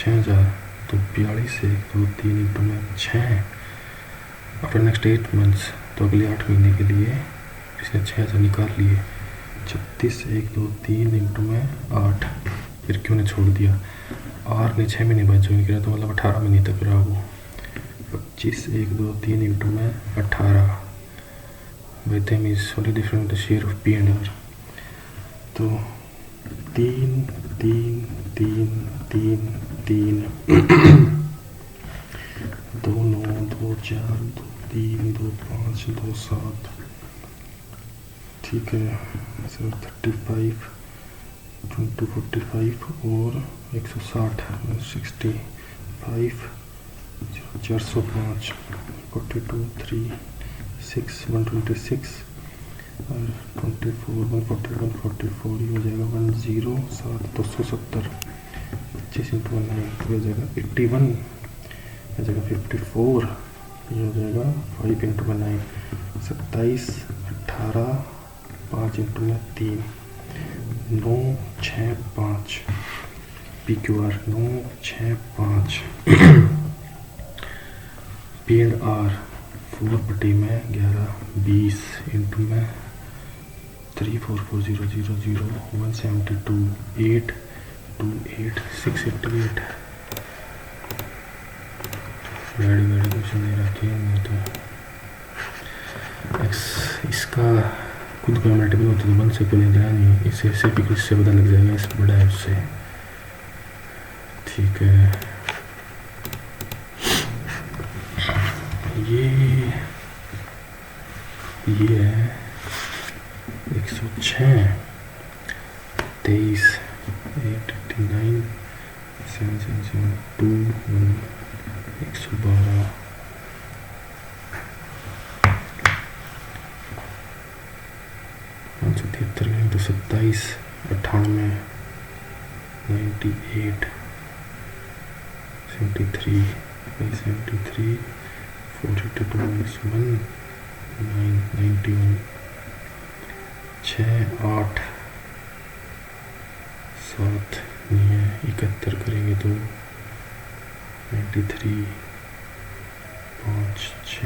6000, तो 42 1 2 3 इंटू में 6 आफ्टर नेक्स्ट 8 months, तो अगले 8 महीने के लिए इसने 6000 निकाल लिए। 36 1 2 3 इंटू में 8, फिर क्यों ने छोड़ दिया, आर ने 6 महीने बाद ज्वाइन किया तो मतलब 18 महीने तक रहा वो। 25 1 2 3 इंटू में 18, by them is only different the share of P and R, तो 3 3 3 3 3 2 9 2 4 2 3 2 5 2 7, ठीक है। सर 35 20 45 और 160 65 405 42 3 6 126 और 24 140 144, ये हो जाएगा 10 7 270, 25 इंटू 9 हो जाएगा 81, हो जाएगा 54, ये हो जाएगा 5 into 9 27 18 5 into 3 9 6 5 P Q R 9 6 5 P and R 4 बटे में 11 20 इंटू में 344000 172 8 28 688। गाड़ी क्वेश्चन दे रखी है नहीं तो एक्स इसका खुद का मल्टीपल होता तो 1 से कोई लेना नहीं, इसे सिर्फ इससे पता लग जाएगा इस बड़ा है उससे, ठीक है। ये है 106 23 889 772 112 573 इंटू 27 98 98 73 73 482 minus 1 9 91 6 8 7 नहीं है 71 करेंगे तो 93 5 6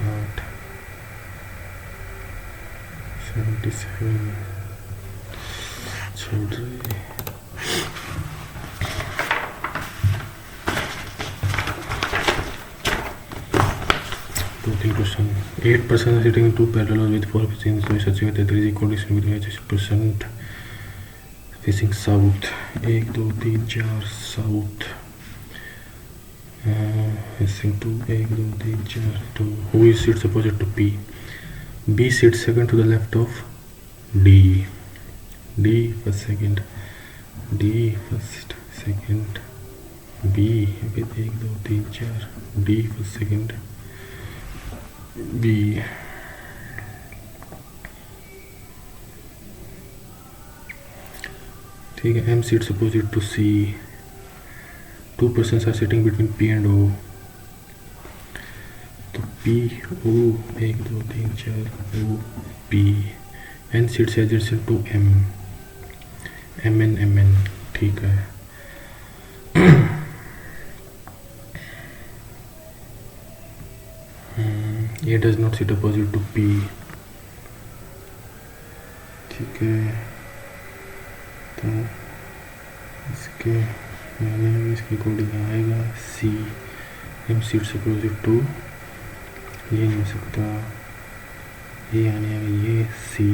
8 77 छोड़ रहे 2-3 question 8% sitting in 2 parallel with 4 facing such that there is equal distance with 8% facing south 1 2 3 4 south facing 2 1 2 3 4 2 who is sits opposite to P? B sits second to the left of D. D first second D first second B with 1 2 3 4 D first second B ठीक है। M sits opposite to C. 2 persons are sitting between P and O. तो P O 1 2 3 4 O P. N sits adjacent to M. M N M N ठीक है। A does not sit opposite to P. ठीक है, तो इसके मैंने इसके according आएगा C, M seats opposite to, ये नहीं हो सकता, ये आने आएगा ये C,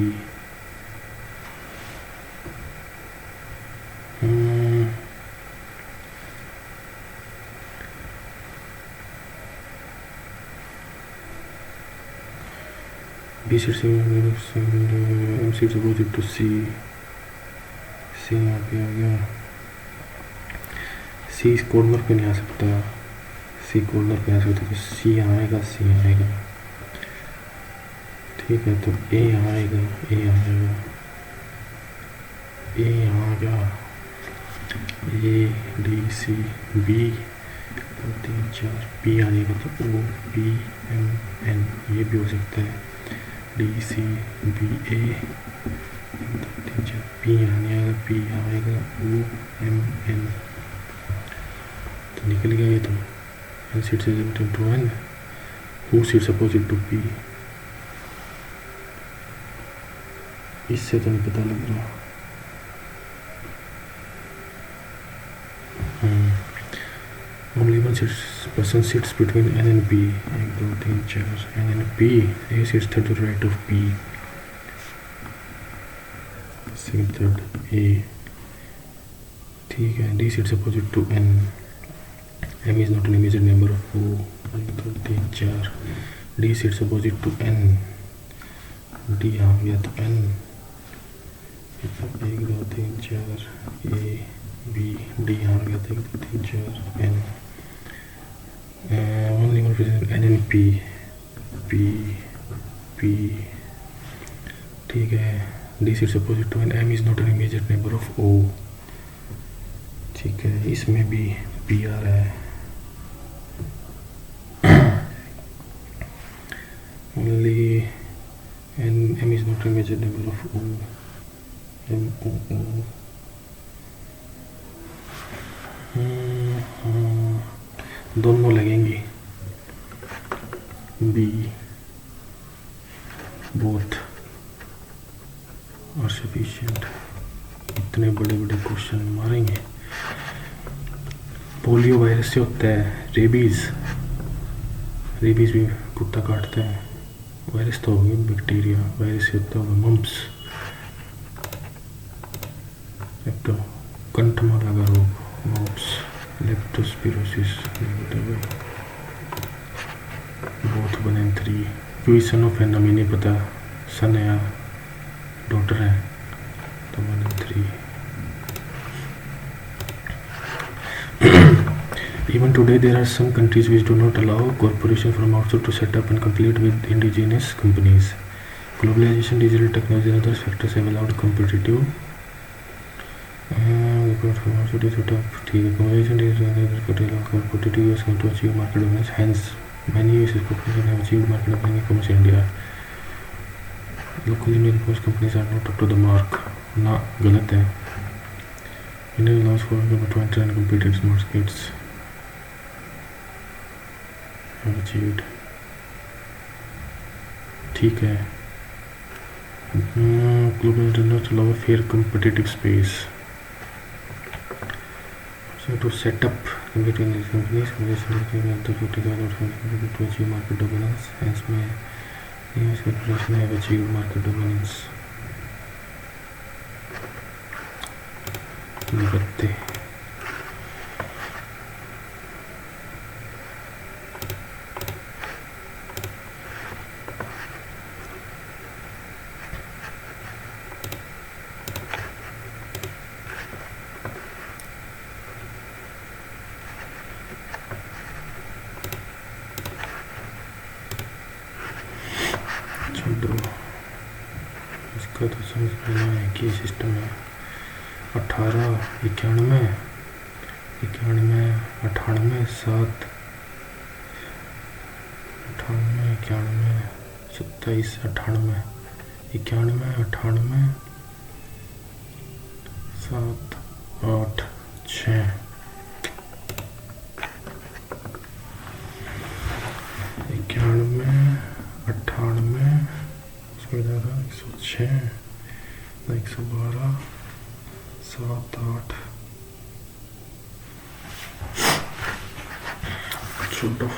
B seats M seats opposite to C, C यहाँ पे आ गया, सी इस कॉर्नर पे नहीं आ सकता, सी कॉर्नर पे आ सकता, तो सी आएगा, सी आएगा, ठीक है, तो ए आएगा, ए आएगा, ए आ गया, A D C B, 2 3 4, P आ जाएगा, तो ओ पी एम एन, ये भी हो सकता है, डी सी बी ए, 2 3 4, पी आने आएगा, पी आएगा, ओ एम एन, तो निकल गया ये, तो N sits to N, who sits opposite to P, इससे तो नहीं पता लग रहा। Only one person sits between N and P. 1 2 3 4, N and P. A sits to the right of P. Second, third, A. ठीक है, D sits opposite to N. M is not an immediate member of O. 1 2 3 4. D sits opposite to N. D आ गया तो N. 1 2 3 4, A B D आ गया तो 1 2 3 4 N. Only one person N and P, P P, ठीक है, D sits opposite to N. M is not an immediate neighbor of O, ठीक है, इसमें भी P आ रहा है, only M is not an immediate neighbor of O, M O O, दोनों लगेंगी, बी बोथ और सफिशिएंट, इतने बड़े बड़े क्वेश्चन मारेंगे। पोलियो वायरस से होता है रेबीज़, रेबीज़ भी कुत्ता काटता है, वायरस तो होगी बैक्टीरिया, वायरस से होता होगा मम्प्स, एक तो कंठमाला का रोग मम्प्स, लेप्टोस्पिरोसिस, बोथ 1 and 3, क्योंकि सन ऑफ एन हमें नहीं पता, सन है या डॉटर है, तो 1 and 3। Even today there are some countries which do not allow corporations from outside to set up and compete with indigenous companies. Globalization, digital technology and other factors have allowed competitive ठीक है, competitive US to achieve market dominance. Hence, many US corporations have achieved market dominance in commerce in India. Local Indian post companies are not up to the mark. ना गलत है. India allows for people to enter and compete in markets. Have achieved. ठीक है. Global does allow a fair competitive space. So to set up between these companies, to achieve market dominance. Hence, US corporations have achieved market dominance. बत्ते इसका तो समझ में नहीं है कि system है। 18 91 91 98 7 98 91 27 98 91 98 7 8 6 91 98 उसमें ज़्यादा 106 112 7 8 छोड़ो।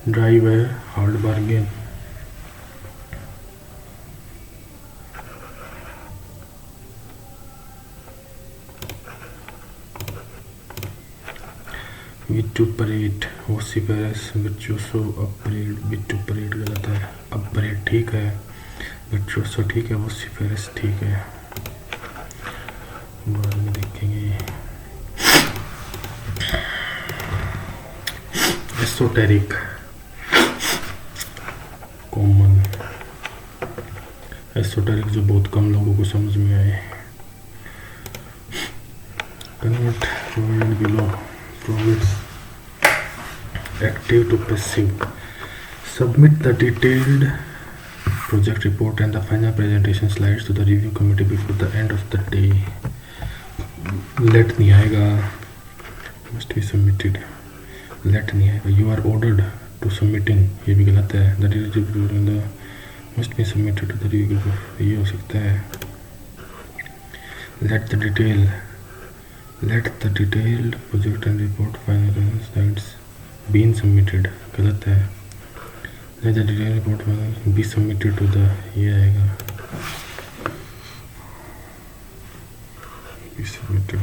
ड्राइव है हार्ड बार्गेन। विटुपरेट वोसिफेरस विर्चुओसो अपरेट। विटुपरेट गलत है, अपरेट ठीक है, विर्चुओसो ठीक है, वोसिफेरस ठीक है, बाद में देखेंगे। एसोटेरिक कॉमन, एसोटेरिक जो बहुत कम लोगों को समझ में आए। Convert provident below provides active to passive. Submit the detailed project report and the final presentation slides to the review committee before the end of the day. Let नहीं आएगा, must be submitted. Let नहीं आएगा, you are ordered to submitting, ये भी गलत है। The detailed must be submitted to the review group, ये हो सकता है। Let the detailed project and report final slides been submitted, गलत है। Let the detailed report be submitted to the, ये आएगा be submitted.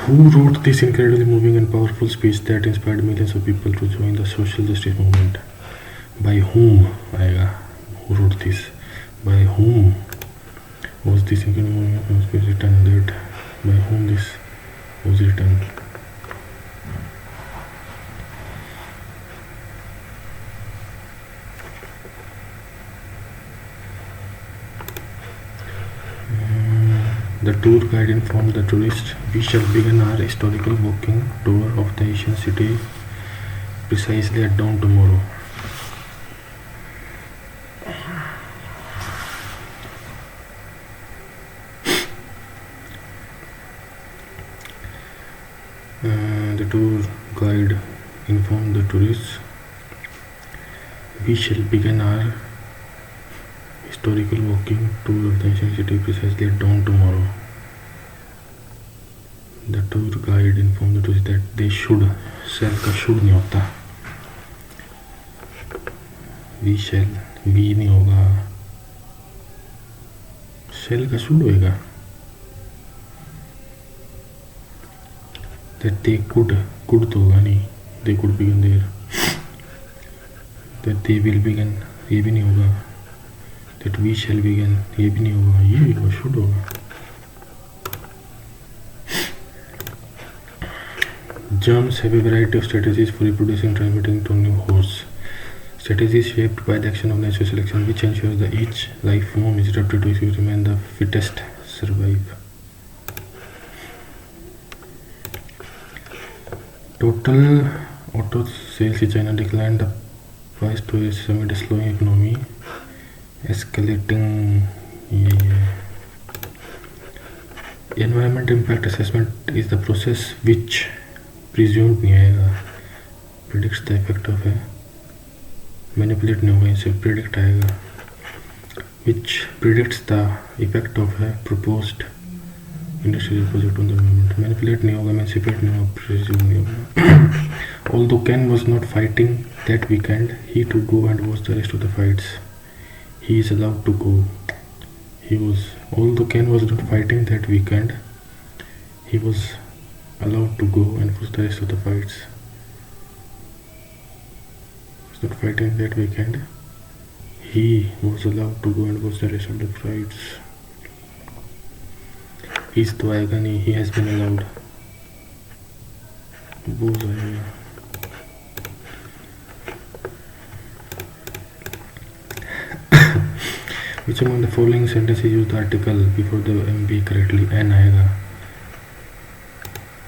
Who wrote this incredibly moving and powerful speech that inspired millions of people to join the social justice movement? By whom आएगा, who wrote this? By whom was this incredibly moving and speech written? That by whom this was written? The tour guide informed the tourists, we shall begin our historical walking tour of the Asian city precisely at dawn tomorrow. The tour guide informed the tourists, we shall begin our historical walking tour of the ancient city precisely at dawn tomorrow. The tour guide informed the tourists that they should, shall का should नहीं होता, we shall, we नहीं होगा, shall का should होएगा। That they could तो होगा नहीं, they could begin there। That they will begin, ये भी नहीं होगा। That we shall begin, ये भी नहीं होगा, ये भी होगा, should होगा। Germs have a variety of strategies for reproducing, transmitting to new hosts. Strategies shaped by the action of natural selection, which ensures that each life form is adapted to remain the fittest survive. Total auto sales in China declined the price to a semi-slowing economy. Escalating, environment impact assessment is the process which presumed नहीं आएगा, predicts the effect of है, manipulate नहीं होगा, इनसे predict आएगा, which predicts the effect of है proposed industrial project on the environment. Manipulate नहीं होगा, emancipate नहीं होगा, presume नहीं होगा. Although Ken was not fighting that weekend, he to go and watch the rest of the fights. He is allowed to go. Although Ken was not fighting that weekend, he was allowed to go and watch the rest of the fights. He was not fighting that weekend. He was allowed to go and watch the rest of the fights. He's तो आएगा नहीं. He has been allowed. Booze आएगा. Which among the following sentences use the article before the MBA correctly? N आएगा.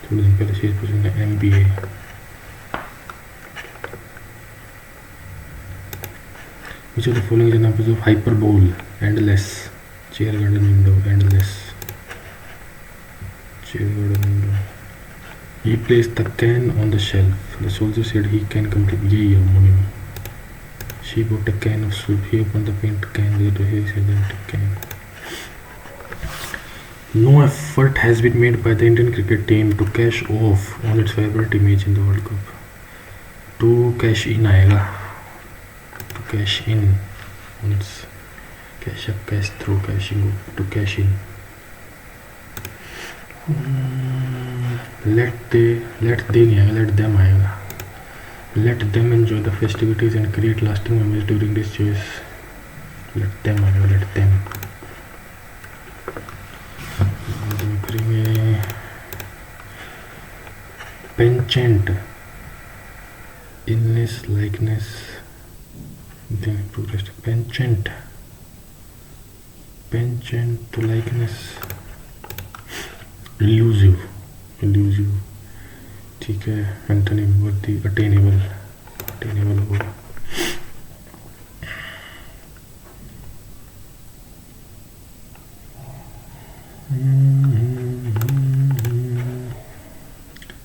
थोड़ी दिन पहले चीज पूछेंगे MBA. Which of the following examples of hyperbole? Endless. Chair garden window. Endless. Chair garden window. He placed the can on the shelf. The soldier said he can complete. यही है मुहिम. She bought a can of soup. He opened the paint can. He said empty can. No effort has been made by the Indian cricket team to cash off on its favorite image in the World Cup. To cash in आएगा. To cash in on its cash up, cash through, cashing up. To cash in. Let नहीं आएगा. Let them आएगा. Let them enjoy the festivities and create lasting memories during this choice. Let them आएगा. Let them. करेंगे penchant, illness, likeness, then progress. Penchant to likeness, elusive. ठीक है. Antonym वर्दी attainable होगा.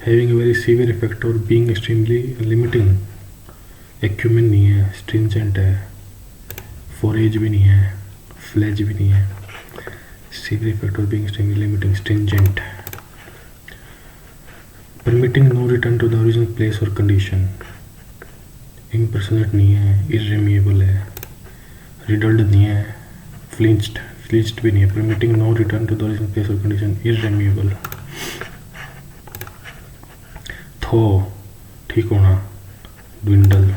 Having a very severe effect or being extremely limiting. Acumen नहीं है. Stringent है. Forage भी नहीं है. Fledge भी नहीं है. Severe effect or being extremely limiting. Stringent. Permitting no return to the original place or condition. Impersonate नहीं है. Irremovable है. Riddled नहीं है. Flinched भी नहीं है. Permitting no return to the original place or condition. Irremovable. Thaw ठीक होना. Dwindle.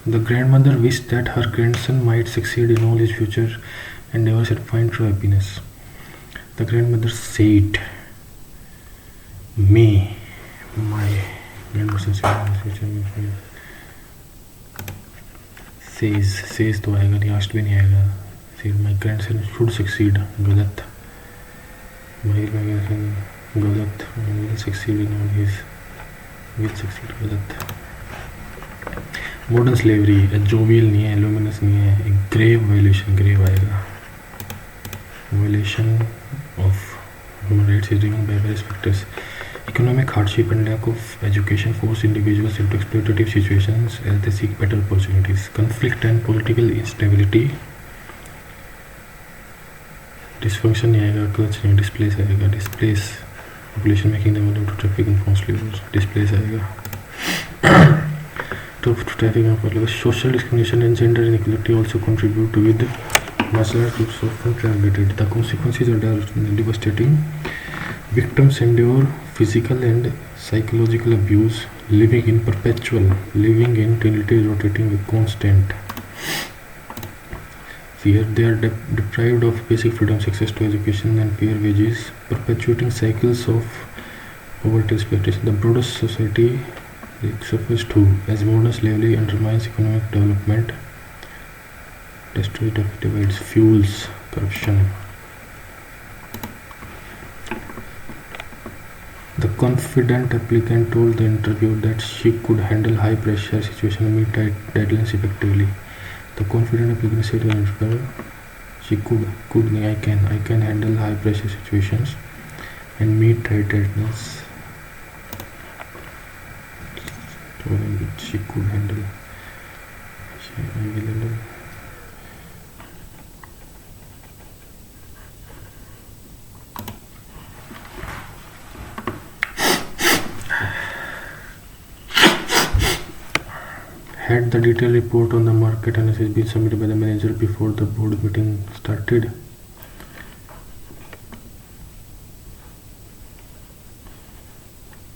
The grandmother wished that her grandson might succeed in all his future endeavors and find true happiness. The grandmother said, "May my grandson says तो आएगा नहीं. Asked भी नहीं आएगा. Said my grandson should succeed. गलत. My grandson गलत. Will succeed in all his. Will succeed. गलत. Modern slavery, a jovial नहीं है. Luminous नहीं है. A grave violation. Grave आएगा. Violation of human rights is driven by various factors. Economic hardship and lack of education force individuals into exploitative situations as they seek better opportunities. Conflict and political instability. Dysfunction नहीं आएगा. Clutch नहीं. Displace आएगा. Displace population making them willing to traffic in forced labor. Displace आएगा. To traffic and forced labor. Social discrimination and gender inequality also contribute with martial arts groups often targeted. The consequences are devastating. Victims endure physical and psychological abuse, living in reality rotating with constant fear. They are deprived of basic freedoms, access to education and fair wages, perpetuating cycles of poverty and exploitation. The broader society suffers too, as modern slavery undermines economic development, destroys divides, fuels corruption. The confident applicant told the interviewer that she could handle high pressure situations and meet tight deadlines effectively. The confident applicant said to the interviewer, she could I can handle high pressure situations and meet tight deadlines. She could handle. I will handle. Had the detailed report on the market analysis been submitted by the manager before the board meeting started?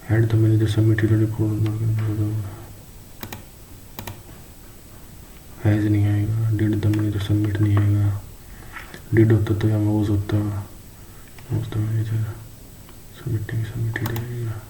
Had the manager submitted a report? Has नहीं आएगा, did the manager submit नहीं आएगा, did होता तो या was होता, was the manager submitting submitted आएगा.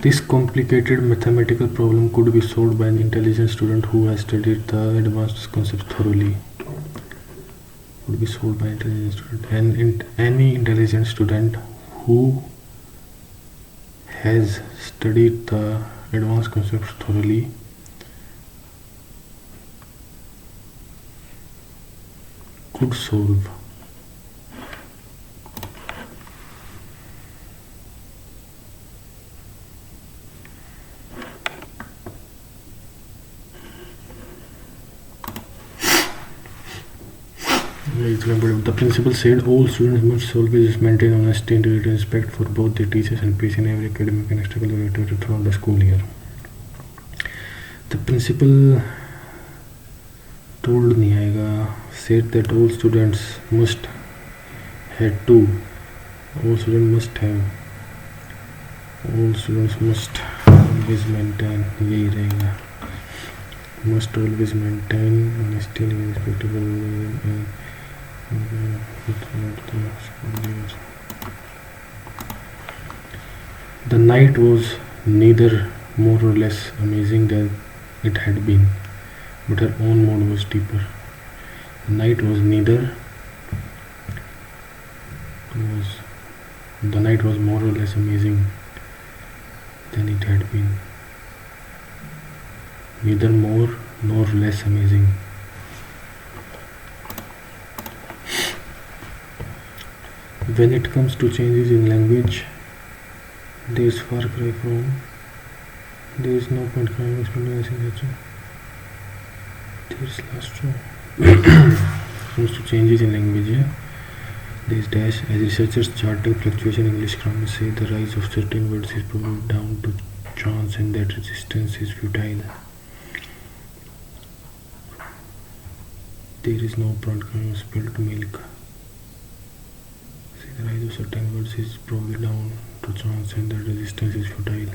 This complicated mathematical problem could be solved by an intelligent student who has studied the advanced concepts thoroughly. Could be solved by an intelligent student. And any intelligent student who has studied the advanced concepts thoroughly could solve. The principal said all students must always maintain honesty, integrity, and respect for both their teachers and peers in every academic and extracurricular activity throughout the school year. The principal told नहीं आएगा, said that all students must have all students must always maintain, यही रहेगा, must always maintain honesty and respectable. The night was neither more or less amazing than it had been, but her own mood was deeper. The night was more or less amazing than it had been. Neither more nor less amazing. When it comes to changes in language, there is far cry from. There is no point coming explanation. There is last row. Comes to changes in language, there is dash. As researchers charting fluctuation in English grammar say, the rise of certain words is probably down to chance and that resistance is futile. There is no point coming spilled milk. The rise of certain words is probably down to chance and that resistance is futile.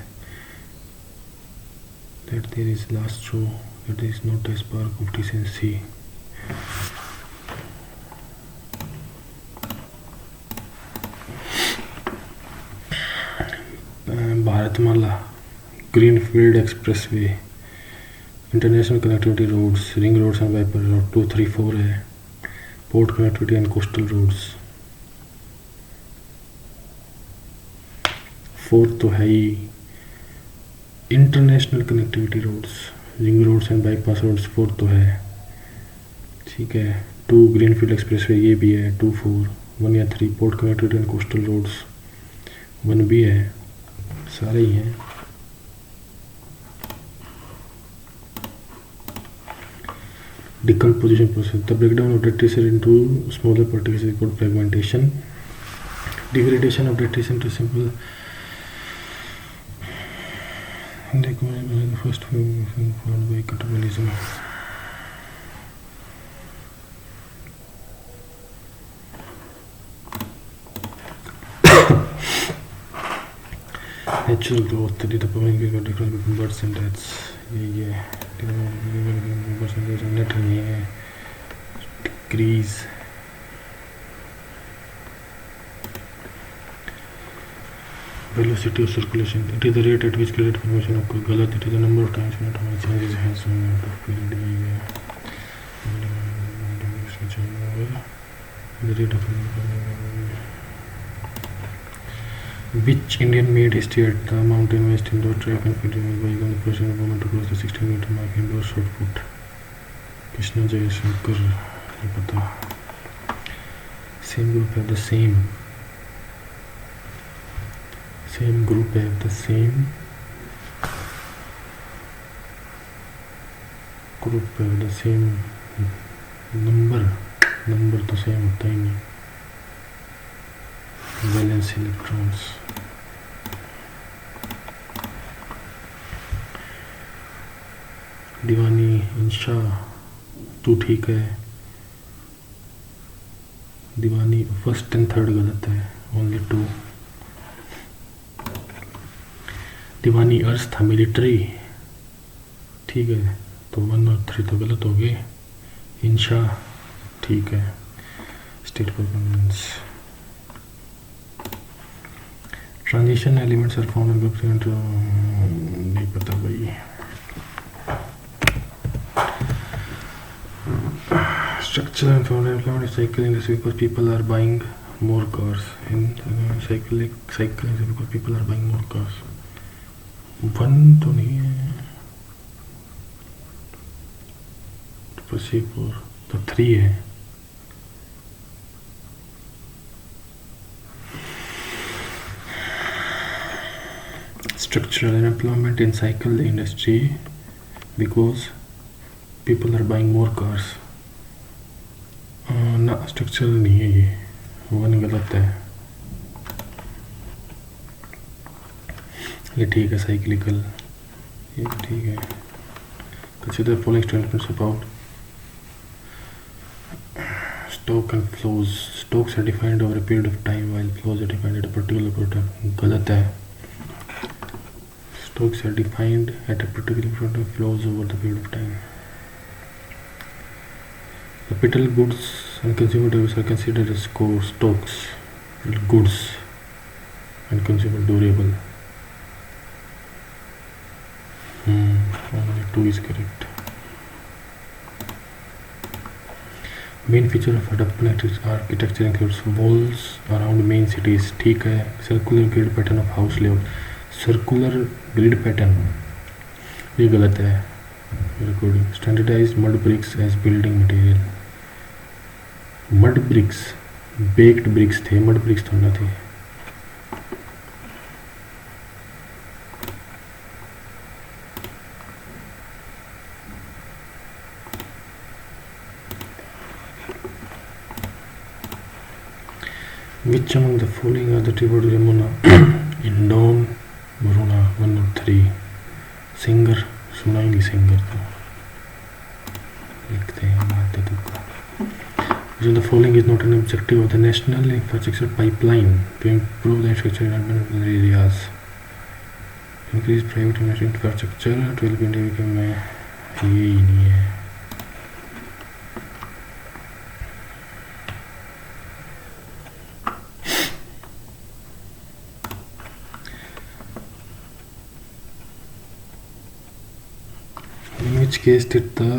That there is last row, that there is no test bar competition C. Bharatmala, Greenfield Expressway, International Connectivity Roads, Ring Roads and Viper Road 234 है, Port Connectivity and Coastal Roads. 4 तो है ही, international connectivity roads, ring roads and bypass roads 4 तो है, ठीक है. 2 greenfield expressway ये भी है, 2 4 1 या 3 port connectivity and coastal roads 1 भी है, सारे ही हैं. Decomposition process. The breakdown of data set into smaller particles is called fragmentation. Degradation of data into simple. The first followed by catabolism. Natural growth. The performing difference between birds and rats. ये percentage net नहीं है. Decrease. Velocity of circulation. It is the rate at which credit formation occurs. गलत. It is the number of times when atomic changes hands on amount of period. The rate of which Indian made history at the mountain west indoor track and field by the first woman to cross the 16-meter mark indoor short put. Krishna Jaya Shankar. ये पता. Same group have the same. Same group have the same. Group have the same number. Number तो same होता ही नहीं. Valence electrons. दीवानी इंशा तू ठीक है। दीवानी first and third गलत है, ओनली 2। दीवानी अर्थ था मिलिट्री, ठीक है, तो 1 और 3 तो गलत हो गए। इंशा ठीक है। State performance transition elements are found in group, नहीं पता भाई। Structure and employment is cycling is because people are buying more cars. In cycling is because people are buying more cars. 1 तो नहीं है, 4 तो 3 है। Structural and employment in cycle industry because people are buying more cars. ना structural नहीं है, ये 1 गलत है। ये ठीक है, साइक्लिकल ये ठीक है। Consider following statements about stock and flows. Stocks are defined over a period of time while flows are defined at a particular product, गलत है। Stocks are defined at a particular product flows over the period of time. Capital goods and consumer durables are considered as core stocks. Goods and consumer durable. Only 2 is correct. Main feature of adaptive architecture includes walls around main cities. ठीक है। Circular grid pattern of house layout. Circular grid pattern ये गलत है। Recording. Standardized mud bricks as building material. Mud bricks baked bricks थे, mud bricks तो ना थे। Which among the following are the tribute to Yamuna? Indon, Varuna, 1 और 3। Singer सुना ही नहीं, सिंगर तो लिखते हैं बात है तुक्का। So the following is not an objective of the national infrastructure pipeline to improve the infrastructure in urban areas. Increase private infrastructure to help India में ये ही नहीं है। In which case did the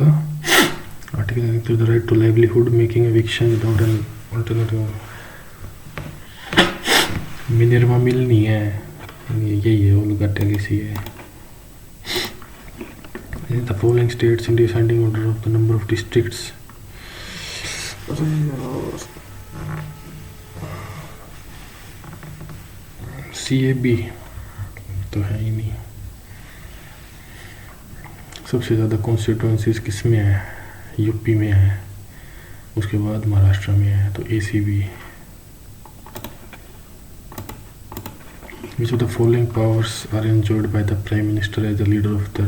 article include the right to livelihood, making eviction without an alternative? Minerva mill नहीं है, यही है, ओलिगार्ची है। The following states in descending order of the number of districts. CAB तो है ही नहीं। सबसे ज़्यादा कॉन्स्टिट्यूंसीज किस में है? यूपी में है, उसके बाद महाराष्ट्र में है, तो ACB। Which of the following powers are enjoyed by the Prime Minister as the leader of the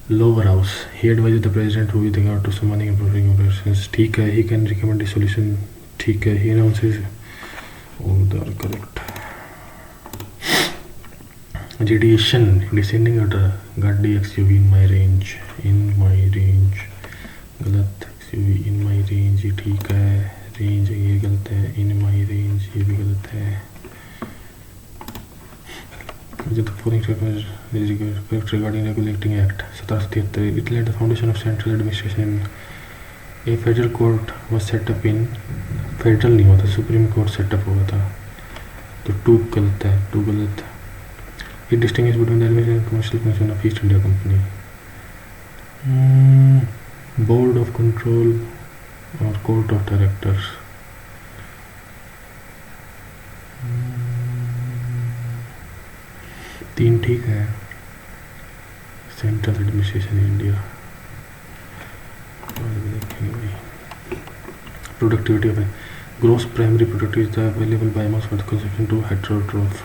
lower house? He advises the president with regard to summoning and approving operations. ठीक है। He can recommend a solution. ठीक है। He announces all the correct. Radiation descending order. गाड़ी XUV in my range. In my range गलत। XUV in my range ये ठीक है। Range ये गलत है। in my range ये भी गलत है। The following statement is correct regarding regulating act 1773. It laid the foundation of central administration. A federal court was set up in federal नहीं हुआ था, सुप्रीम कोर्ट सेटअप हुआ था, तो 2 गलत है। 2 गलत। It distinguishes between the administration and commercial function of East India Company. Board of Control और Court of Directors. तीन ठीक है। Central administration India. Productivity of gross primary product is the available biomass for the consumption to heterotroph.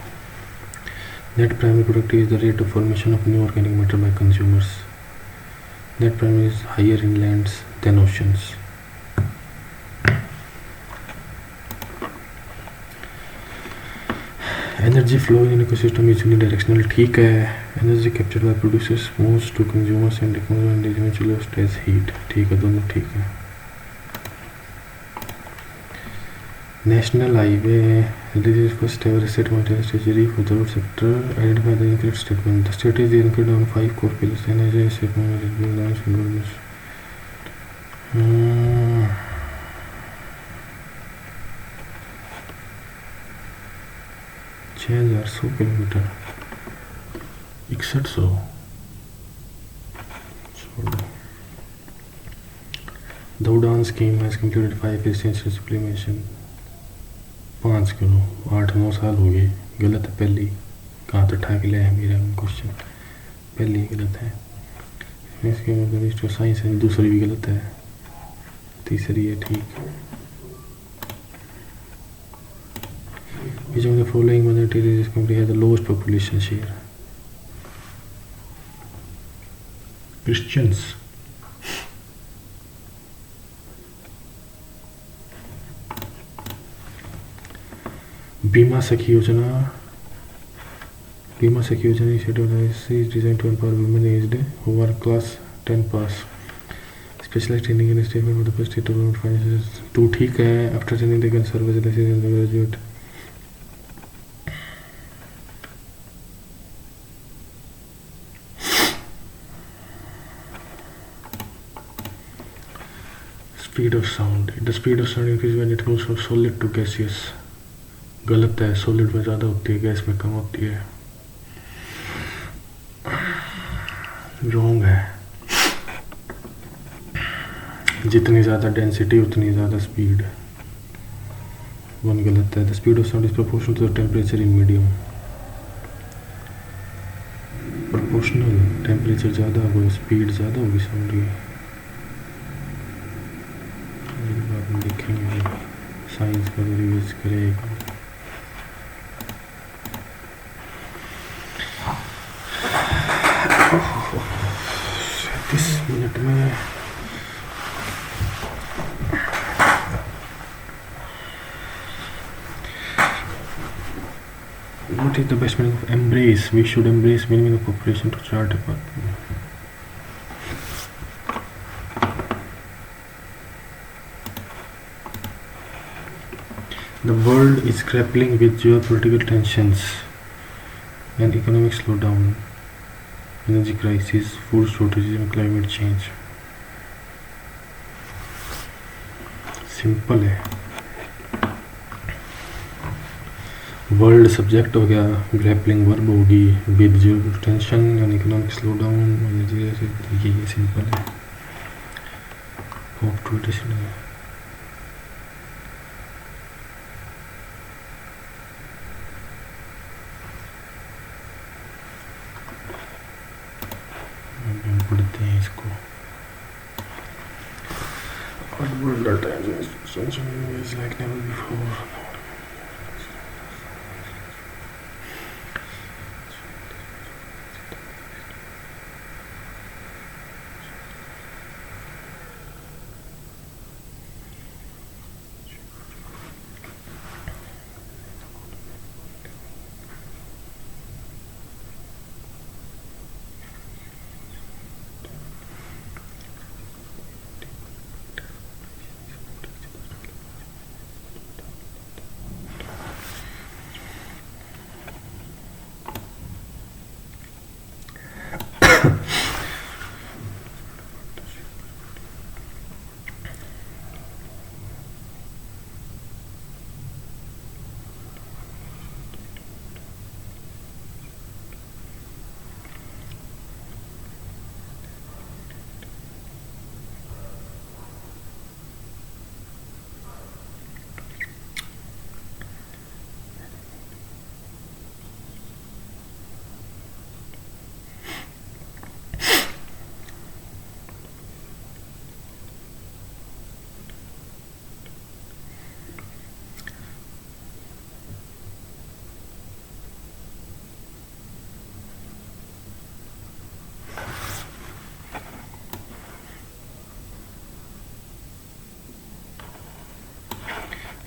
Net primary product is the rate of formation of new organic matter by consumers. Net prime is higher inlands than oceans. Energy flow in ecosystem is unidirectional. ठीक है. Energy captured by producers moves to consumers and eventually lost as heat. ठीक है, दोनों ठीक है. National highway releases first ever asset maintenance strategy for the road sector. Identify the incorrect statement. The strategy is anchored on 5 core pillars: energy, asset management, lines, environment. 6100 kilometre 6100. The Udan scheme has completed 5 essential implementation. 5 क्यों 8-9 साल हो गए. गलत है पहली. कहाँ तो ठा के लाया है मेरा क्वेश्चन. पहली गलत है. इसके मतलब तो साइंस है. दूसरी भी गलत है. तीसरी है ठीक. Which of the following minority religious community has the lowest population share? Christians. बीमा सखी योजना is designed to empower women aged who are class 10 pass. Specialized training and statement for the state government finances. 2 ठीक है. After training they can serve as a graduate. Speed of sound. The speed of sound increases when it moves from solid to gaseous. गलत है. Solid में ज़्यादा होती है, gas में कम होती है. रॉन्ग है. जितनी ज़्यादा डेंसिटी उतनी ज़्यादा स्पीड. 1 गलत है. The speed of sound is proportional to the temperature in medium. Proportional. Temperature ज़्यादा होगा स्पीड ज़्यादा होगी साउंड की. बाद में देखेंगे. साइंस का रिवीज करेगा. 30 मिनट में. What is the best meaning of embrace? We should embrace meaning of cooperation to chart a path. The world is grappling with geopolitical tensions and economic slowdown, energy crisis, food shortages and climate change. Simple है. World subject हो गया. Grappling verb होगी. With geo tension and economic slow down. ये simple है. Hope to additional. पढ़ते हैं इसको. World data is like never before.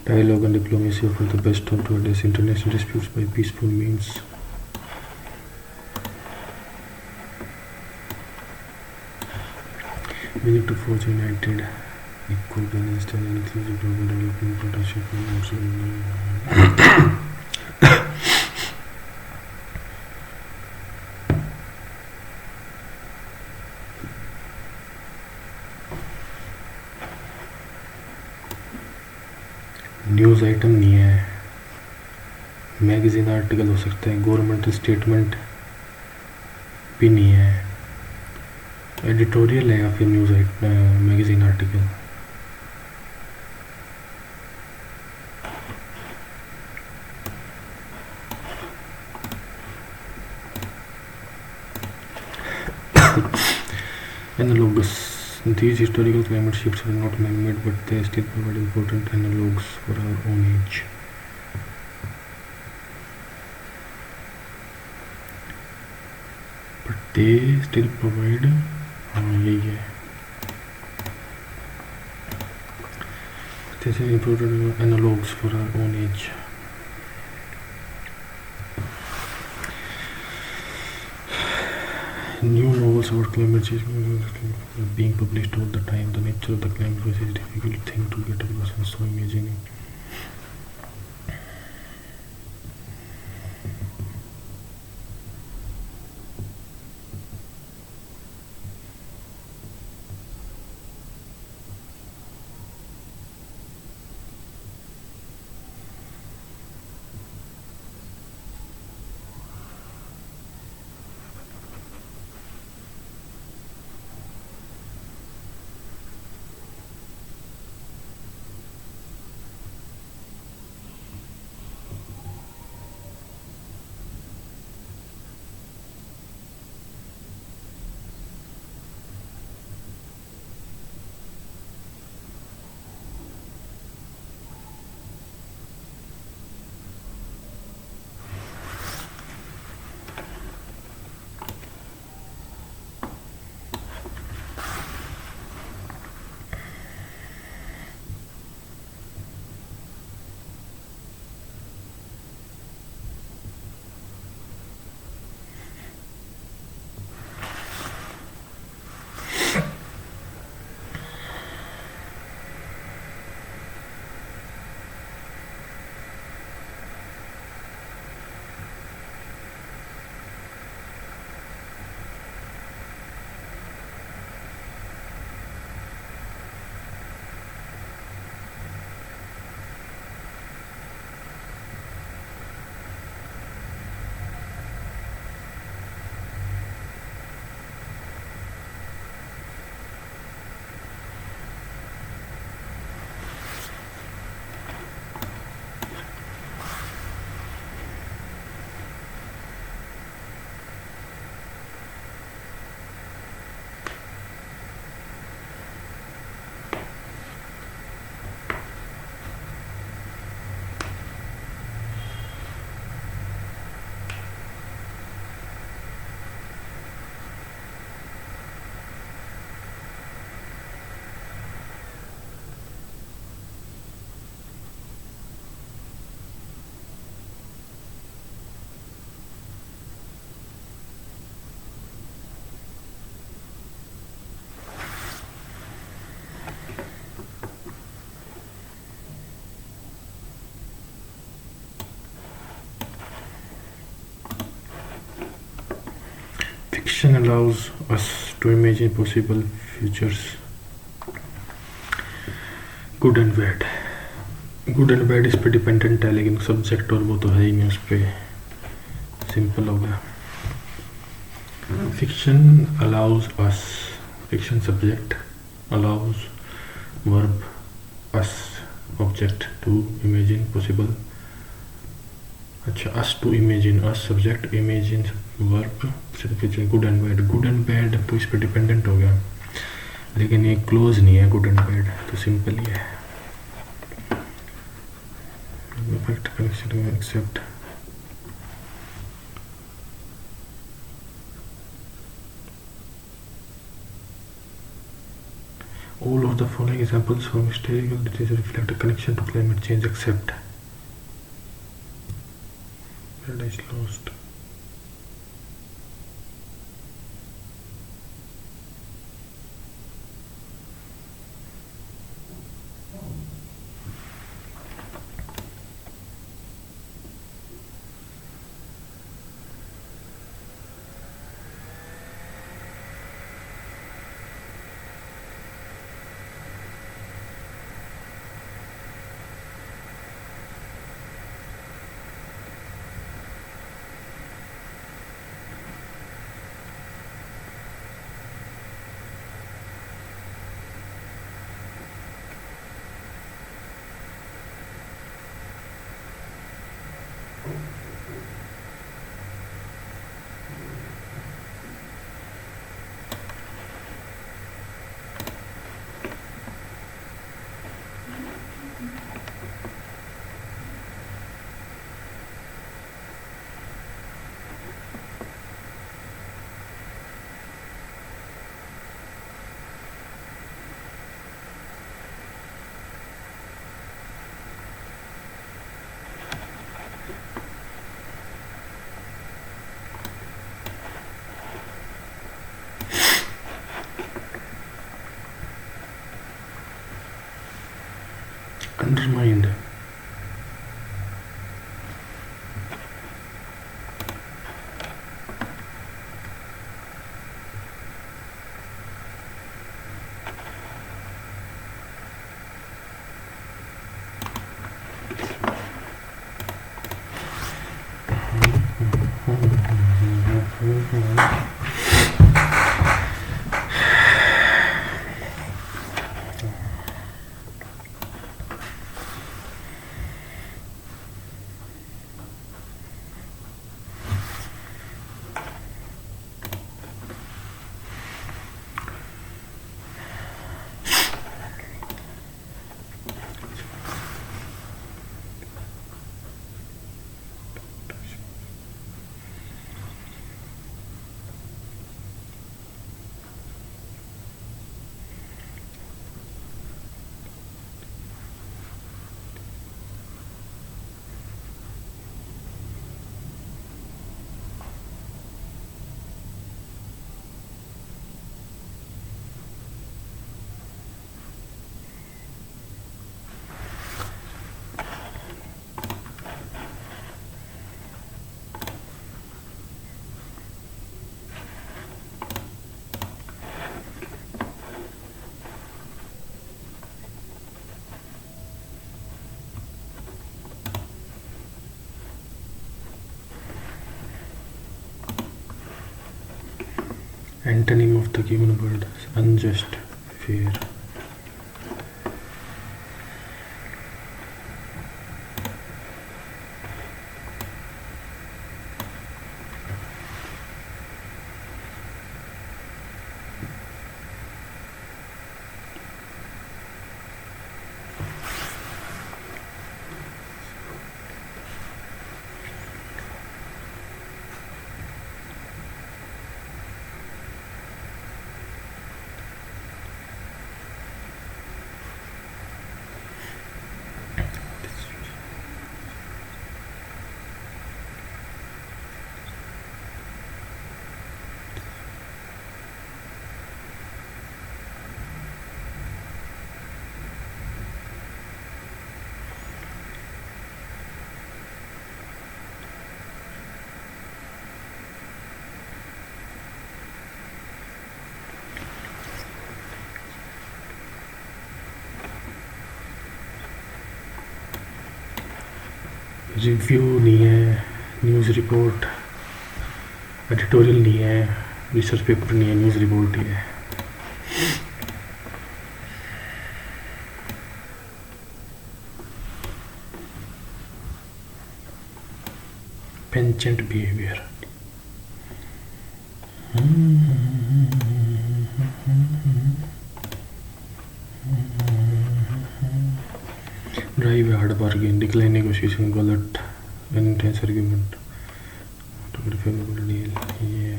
Dialogue and diplomacy offer the best tool to address international disputes by peaceful means. We need to forge a united, equal, balanced and inclusive global development partnership and news item नहीं है, magazine article हो सकता है, government statement भी नहीं है, editorial है या फिर news magazine article. Analogous. These historical climate shifts were not man-made, but they still provide important analogues for our own age. But they still provide. यही है. This is important analogues for our own age. New novels about climate change are being published all the time. The nature of the climate crisis is a difficult thing to get across and so imagining. Fiction allows us to imagine possible futures. Good and bad. Good and bad इस पे dependent है, लेकिन subject और वो तो है ही नहीं, उस पर सिंपल हो गया. Fiction allows us, fiction subject, allows verb, us object, to imagine possible. अच्छा, us to imagine, us subject, imagine verb, फिर good and bad. Good and bad तो इस पर डिपेंडेंट हो गया, लेकिन ये क्लोज नहीं है. गुड एंड बैड तो सिंपल ही है. Perfect connection except. All of the following examples from historical data reflect a connection to climate change except Paradise Lost. Undermined. Antonym of the given word is unjust, fair. Review नहीं है, news report, editorial नहीं है, research paper नहीं है, news report ही है. Penchant behaviour. Drive hard bargain, decline negotiation, गलत intense argument, favourable deal. ये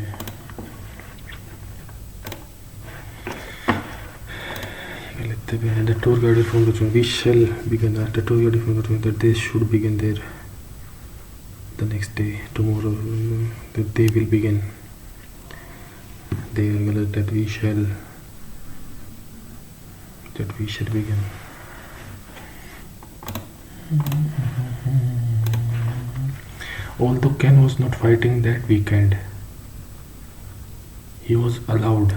रास्ते पे हैं. The tour guide informed the children, we shall begin. The tour guide informed the children that they should begin there the next day. Tomorrow that they will begin. They will that we shall begin. Although Ken was not fighting that weekend, he was allowed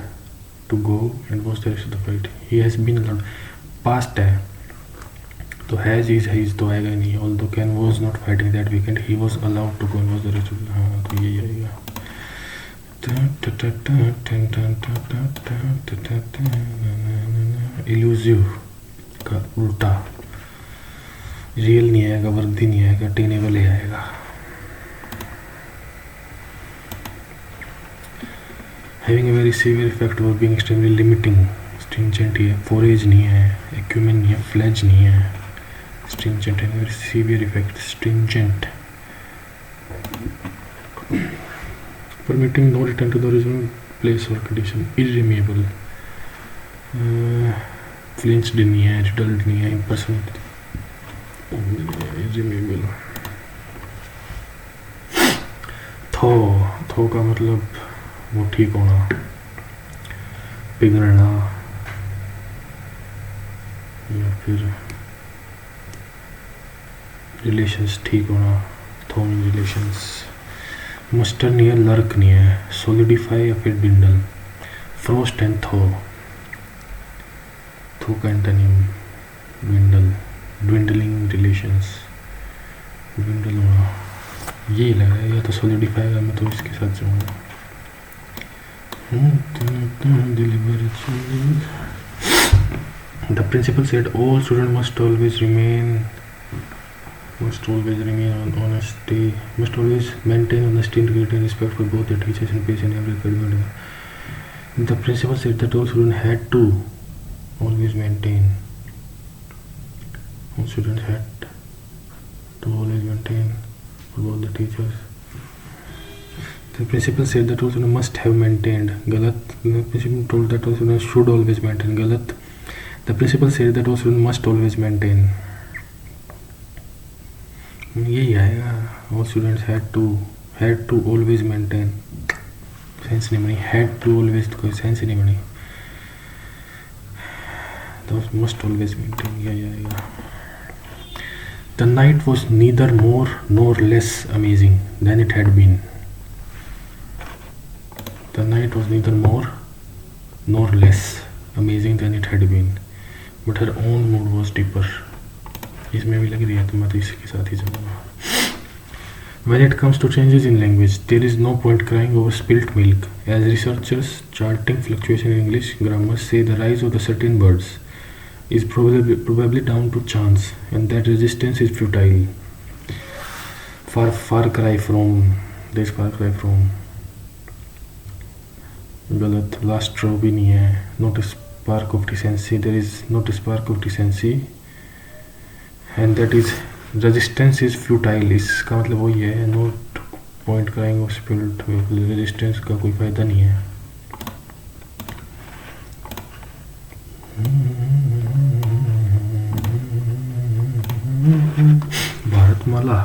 to go and watch the rest of the fight. He has been allowed. Past है तो has is तो आएगा ही नहीं. Although Ken was not fighting that weekend, he was allowed to go and watch the rest of the. हाँ तो यही आएगा. Elusive का उल्टा. रियल नहीं आएगा, वर्दी नहीं आएगा, टेनेबल ही आएगा. Having a very severe effect over being extremely limiting. Stringent ही है, forage नहीं है, acumen नहीं है, fledge नहीं है. Stringent है, very severe effect. Stringent. Permitting no return to the original place or condition. Irremeable. Flinched नहीं है, riddled नहीं है, impersonal. Irremeable. थो का मतलब वो ठीक होना, पिघलना, या फिर रिलेशंस ठीक होना. थोन रिलेशंस. मस्टर नहीं है, लर्क नहीं है. सॉलिडिफाई या फिर डिंडल. फ्रोस्ट एंड थो का antonym dwindle. Dwindling relations. Dwindle होना यही लग रहा है, या तो सॉलिडिफाई है. मैं तो इसके साथ जाऊँगा. The principal said all students must always remain on honesty, must always maintain honesty, integrity and respect for both the teachers and patients in every academic. The principal said that all students had to always maintain. All students had to always maintain for both the teachers. The principal said that all students must have maintained. Galat. The principal told that all students should always maintain. Galat. The principal said that all students must always maintain. यही आएगा. All students had to always maintain. Sense नहीं बनी. Had to always तो कोई sense ही नहीं बनी. Those must always maintain. यही आएगा. The night was neither more nor less amazing than it had been. The night was neither more nor less amazing than it had been, but her own mood was deeper. इसमें भी लग रही है तो मैं तो इसके साथ ही चलूँगा. When it comes to changes in language, there is no point crying over spilt milk. As researchers charting fluctuation in English grammar say, the rise of the certain words is probably down to chance, and that resistance is futile. Far cry from. गलत. Last draw भी नहीं है. Not spark of decency. There is not spark of decency and that is resistance is futile. इसका मतलब वही है. Not point crying of spilled. Resistance का कोई फायदा नहीं है. भारतमाला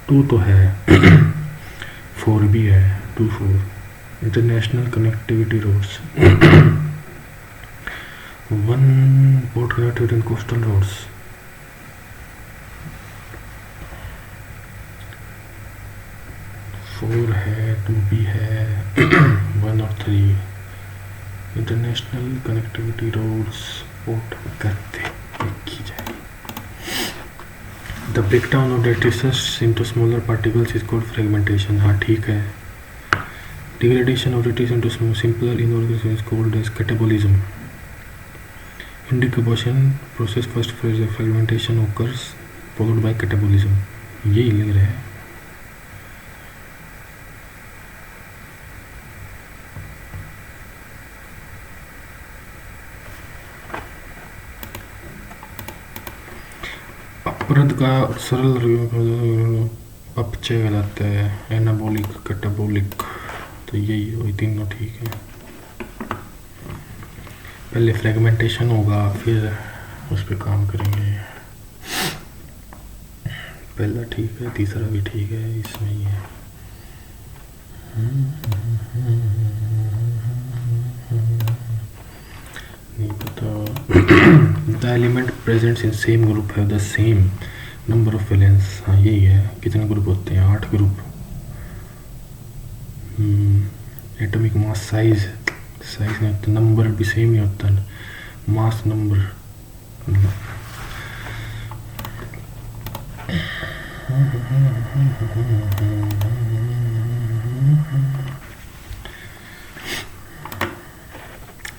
2 तो है, 4 भी है. 2-4. International connectivity roads. 1 port connectivity and coastal roads. 4 है, 2 भी है. 1 और 3 इंटरनेशनल कनेक्टिविटी रोड्स पोर्ट करते लिखी जाए. The breakdown of detritus into smaller particles is called fragmentation. हाँ ठीक है. Degradation of detritus into simpler inorganic is called as catabolism. In decomposition process, first phase of fragmentation occurs, followed by catabolism. यही लग रहा है. अपरद का सरल अपचय कहलाता है. Anabolic, catabolic. तो यही वही तीनों ठीक है. पहले फ्रेगमेंटेशन होगा, फिर उस पर काम करेंगे। पहला ठीक है, तीसरा भी ठीक है, इसमें ही है। नहीं पता। The element presents in same group है the same number of valence. हाँ यही है। कितने ग्रुप होते हैं? 8 ग्रुप। एटॉमिक मास साइज नहीं होता, नंबर भी सेम ही होता है, mass number.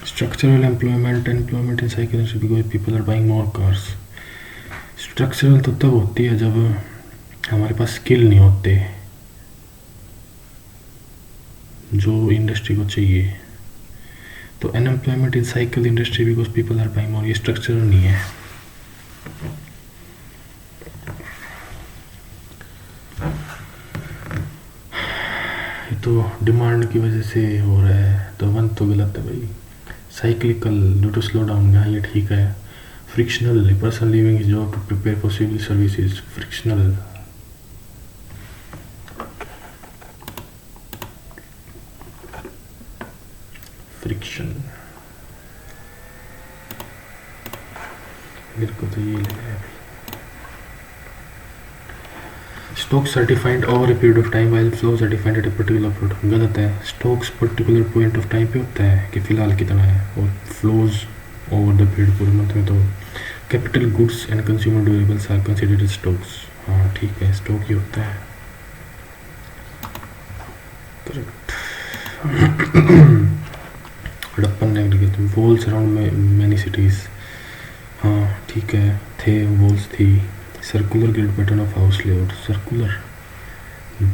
Structural employment in cycle industry because people are buying more cars। Structural तो तब होती है जब हमारे पास स्किल नहीं होते जो इंडस्ट्री को चाहिए। तो unemployment in cycle industry because people are buying more, ये स्ट्रक्चरल नहीं है। ये तो डिमांड की वजह से हो रहा है, तो वन तो गलत है भाई। Cyclical due to slow down, हाँ ये ठीक है। Frictional person living is job to prepare for civil services, frictional. Friction मेरे को तो ये लग रहा है। Stock certified over a period of time while flow certified at a particular point, गलत है। Stocks particular point of time पे होता है कि फिलहाल कितना है, और फ्लोज ओवर द पीरियड पूरे मंथ में। तो capital goods and consumer durables are considered stocks. हाँ ठीक है, स्टॉक ही होता है। करेक्ट। हड़प्पन ने वॉल्स अराउंड मैनी सिटीज़, हाँ ठीक है, थे वॉल्स थी। Circular grid pattern of house layout, circular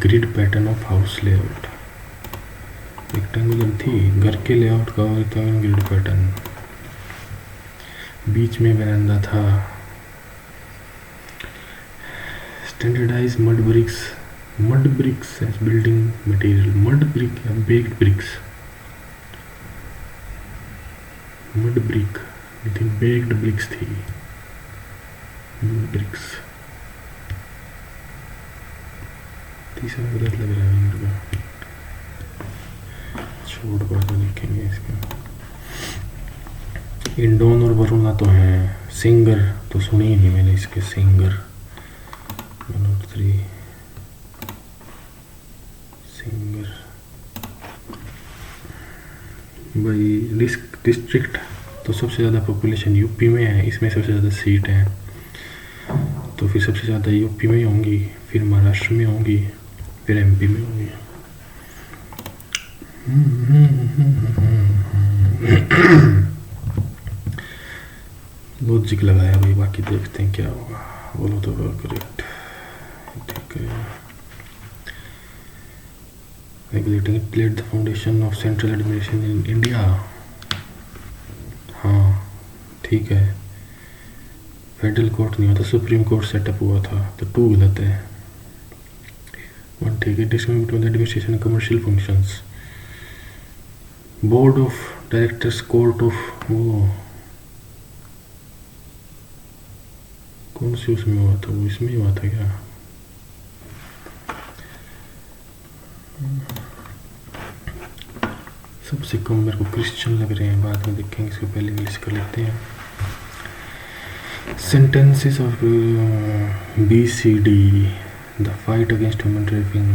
grid pattern of house layout. Rectangular थी घर के लेआउट का, ग्रिड पैटर्न। बीच में बरामदा था। Standardise mud bricks as building material. Mud brick या बेक्ड ब्रिक्स, मड ब्रिक लेकिन बेक्ड ब्रिक्स थी। ब्रिक्स तीसरा गलत लग रहा है मेरे को, छोड़ कर लिखेंगे इसका। इंडोन और वरुणा तो हैं, सिंगर तो सुनी ही नहीं मैंने इसके। सिंगर 1 और 3 सिंगर भाई। डिस्ट्रिक्ट तो सबसे ज़्यादा पॉपुलेशन यूपी में है, इसमें सबसे ज़्यादा सीट हैं, तो फिर सबसे ज़्यादा यूपी में होंगी, फिर महाराष्ट्र में होंगी, फिर एमपी में होंगी। लॉजिक लगाया भाई, बाकी देखते हैं क्या होगा। बोलो तो करेक्ट, ठीक है। Regulating it led the foundation of central administration in India, हाँ ठीक है। फेडरल कोर्ट नहीं होता, सुप्रीम कोर्ट सेटअप हुआ था, तो 2 गलत है। 1 ठीक है। Discriminate between the administration and commercial functions. Board of directors court of, वो कौन सी उसमें हुआ था? वो इसमें ही हुआ था क्या? सबसे कम मेरे को क्रिश्चियन लग रहे हैं, बाद में देखेंगे, इसको पहले इंग्लिश कर लेते हैं। Sentences of BCD, the fight against human trafficking,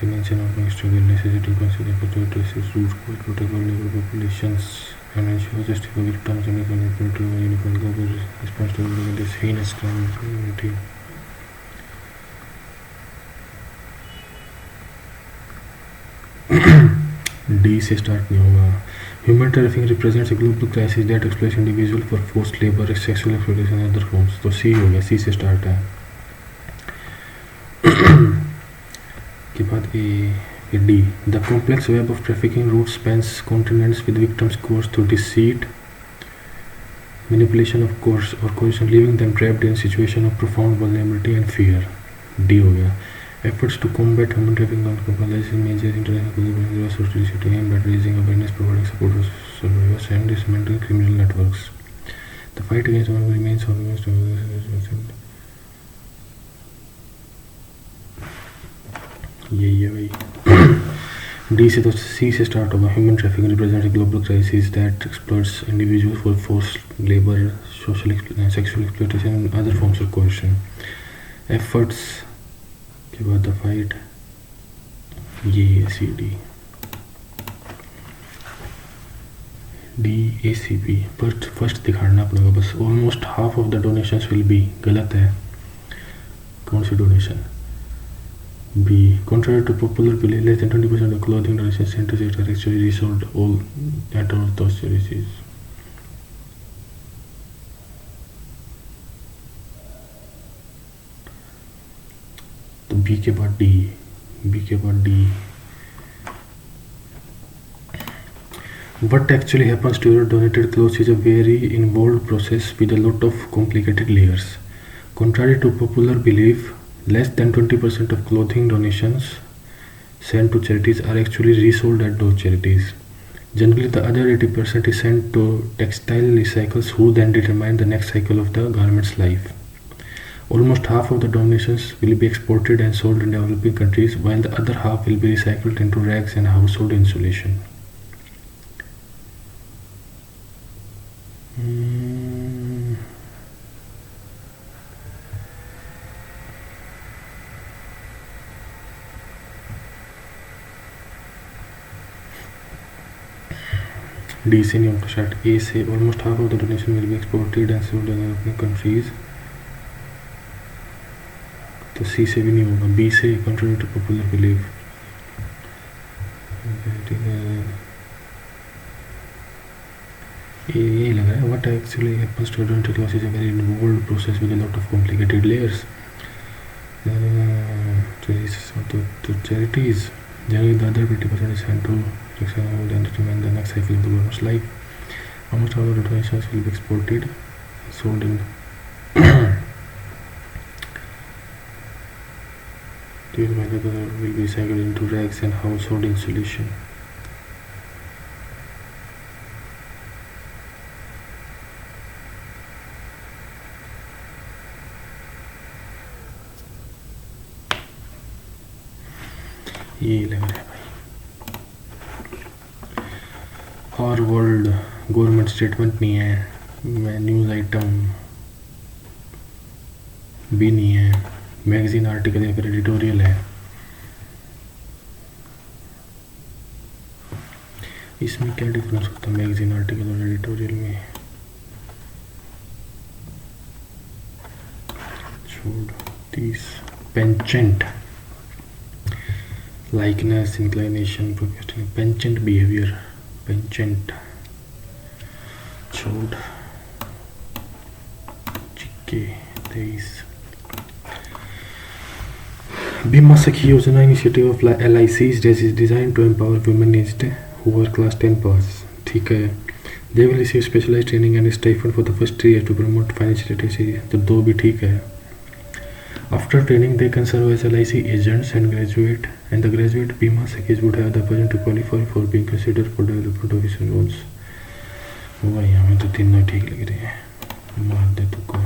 prevention of extreme necessity consider opportunities rules for protect vulnerable populations and ensure justice for victims and equality of uniform government response to this heinous crime in community. D से start नहीं होगा। Human trafficking represents a global crisis that exploits individual for forced labour, sexual exploitation and other forms, तो C हो गया, C से start है। के बाद A D, the complex web of trafficking route spans continents with victims coerced through deceit, manipulation of course और coercion, leaving them trapped in situation of profound vulnerability and fear. D हो गया। Efforts to combat human trafficking are compiled in major international collaborations aimed at raising awareness, providing support for survivors, and dismantling criminal networks. The fight against crime remains almost यही है भाई। D से तो सी से start होगा। Human trafficking represent global crisis that exploits individual for forced labour, social sexual exploitation and other forms of coercion. Efforts के बाद the fight, ये है C D. D A C B पर फर्स्ट दिखाना पड़ेगा बस। Almost half of the donations will be, गलत है। कौन सी donation? B, contrary to popular belief, less than 20% of clothing donation centers are actually resold all at all those charities. तो B के बाद डी, बी के बाद D. What actually happens to your donated clothes is a very involved process with a lot of complicated layers. Contrary to popular belief, less than 20% of clothing donations sent to charities are actually resold at those charities. Generally, the other 80% is sent to textile recyclers who then determine the next cycle of the garment's life. Almost half of the donations will be exported and sold in developing countries, while the other half will be recycled into rags and household insulation. D से नहीं होगा start. ए से almost half of the donation will be exported and sold in European countries. तो सी से भी नहीं होगा। B से कंट्री टू पॉपुलर बिलीफ, ये लग रहा है। What actually happens to donated clothes is a very involved process with a lot of complicated layers. तो charities generally the other 20% is sent to then determine the next cycle of the donor's life. Almost all of the donations will be exported, sold in these will be recycled into rags and household insulation. ये लग रहा है भाई। और world government statement नहीं है, news item भी नहीं है, मैगजीन आर्टिकल या फिर एडिटोरियल है। इसमें क्या डिफरेंस होता है मैगजीन आर्टिकल और एडिटोरियल में? छोड़ 30 पेंचेंट, likeness, inclination, procrastination, penchant behavior, penchant, छोड़। चिक्के 23। बीमा सखी योजना initiative of LICs is designed to empower women aged who are class 10 pass। ठीक है। They will receive specialized training and stipend for the first 3 years to promote financial literacy। तो दो भी ठीक है। After training, they can serve as LIC agents and the graduate Bima Sakis would have the opportunity to qualify for being considered for development officer roles. भाई हमें तो तीनों ठीक लग रहे हैं, मार दे तुक्का।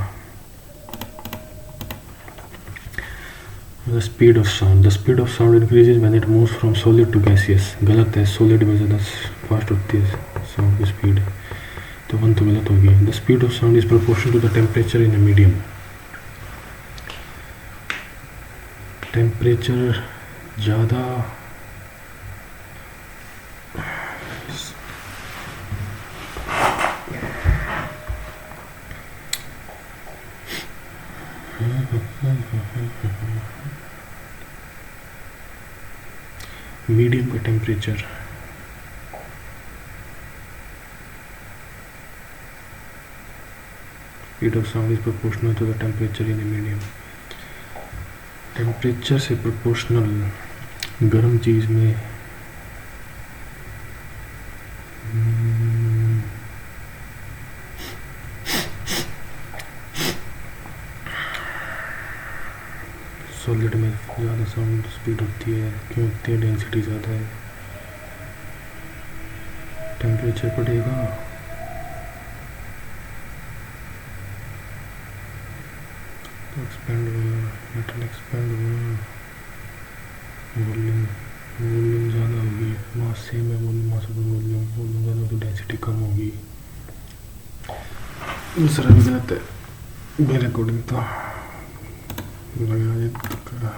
The speed of sound. The speed of sound increases when it moves from solid to gaseous. गलत है, solid में ज़्यादा फास्ट होती है sound की speed, तो वन तो गलत हो गया। The speed of sound is proportional to the temperature in a medium. Temperature ज़्यादा मीडियम का temperature speed of sound is proportional to the temperature in a medium. Temperature से प्रोपोर्शनल गर्म चीज़ में सॉलिड में ज़्यादा साउंड स्पीड होती है, क्यों होती है? डेंसिटी ज़्यादा है, टेम्परेचर पड़ेगा तो एक्सपेंड हुआ, मेटल एक्सपेंड हुआ, वॉल्यूम वॉल्यूम ज़्यादा होगी, मास सेम है, वॉल्यूम मास पर वॉल्यूम वॉल्यूम ज़्यादा होगी, डेंसिटी कम होगी। दूसरा भी गलत है मेरे अकॉर्डिंग तो लगा का।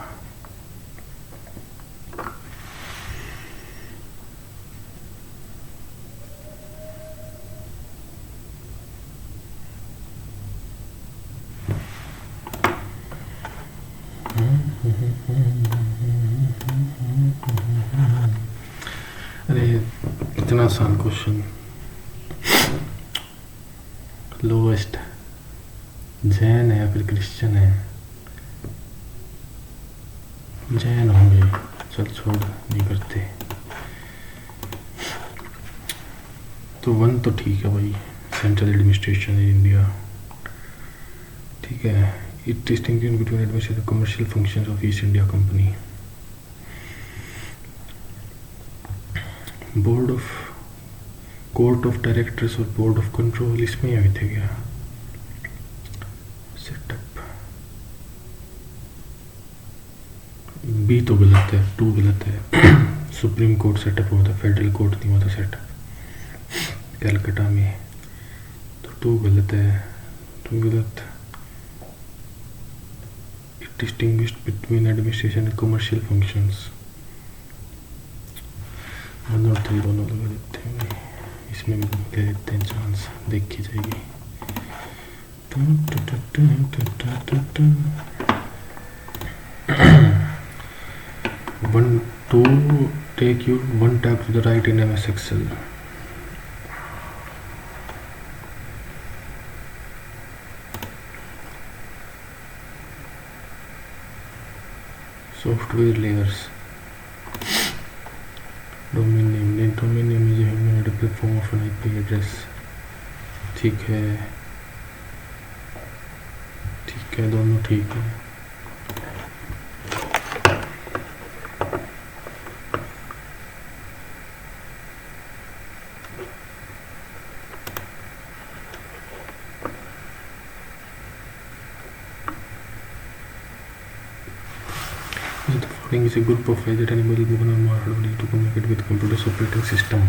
अरे इतना आसान क्वेश्चन। लोवेस्ट जैन है या फिर क्रिश्चियन है? जैन होंगे, चल छोड़ नहीं करते। तो 1 तो ठीक है भाई, सेंट्रल एडमिनिस्ट्रेशन इन इंडिया, ठीक है। It distinction between administration commercial functions of east India company. Board of court of directors और बोर्ड ऑफ कंट्रोल इसमें आए थे क्या? सेटअप बी तो गलत है, 2 गलत है। सुप्रीम कोर्ट सेटअप हुआ था, फेडरल कोर्ट नहीं हुआ था सेटअप कलकत्ता में, तो 2 गलत है, 2 गलत। It distinguished between administration and commercial functions, 1 और 3 दोनों लगा देते हैं भाई, इसमें भी दे देते हैं चांस, देखी जाएगी। 1 2 take you 1 tab to the right in MS Excel. Software layers. Domain name. Domain name is a human form of an IP address. ठीक है, ठीक है, दोनों ठीक है। The following is a group of files that enable one or more hardware to communicate with computer's operating system.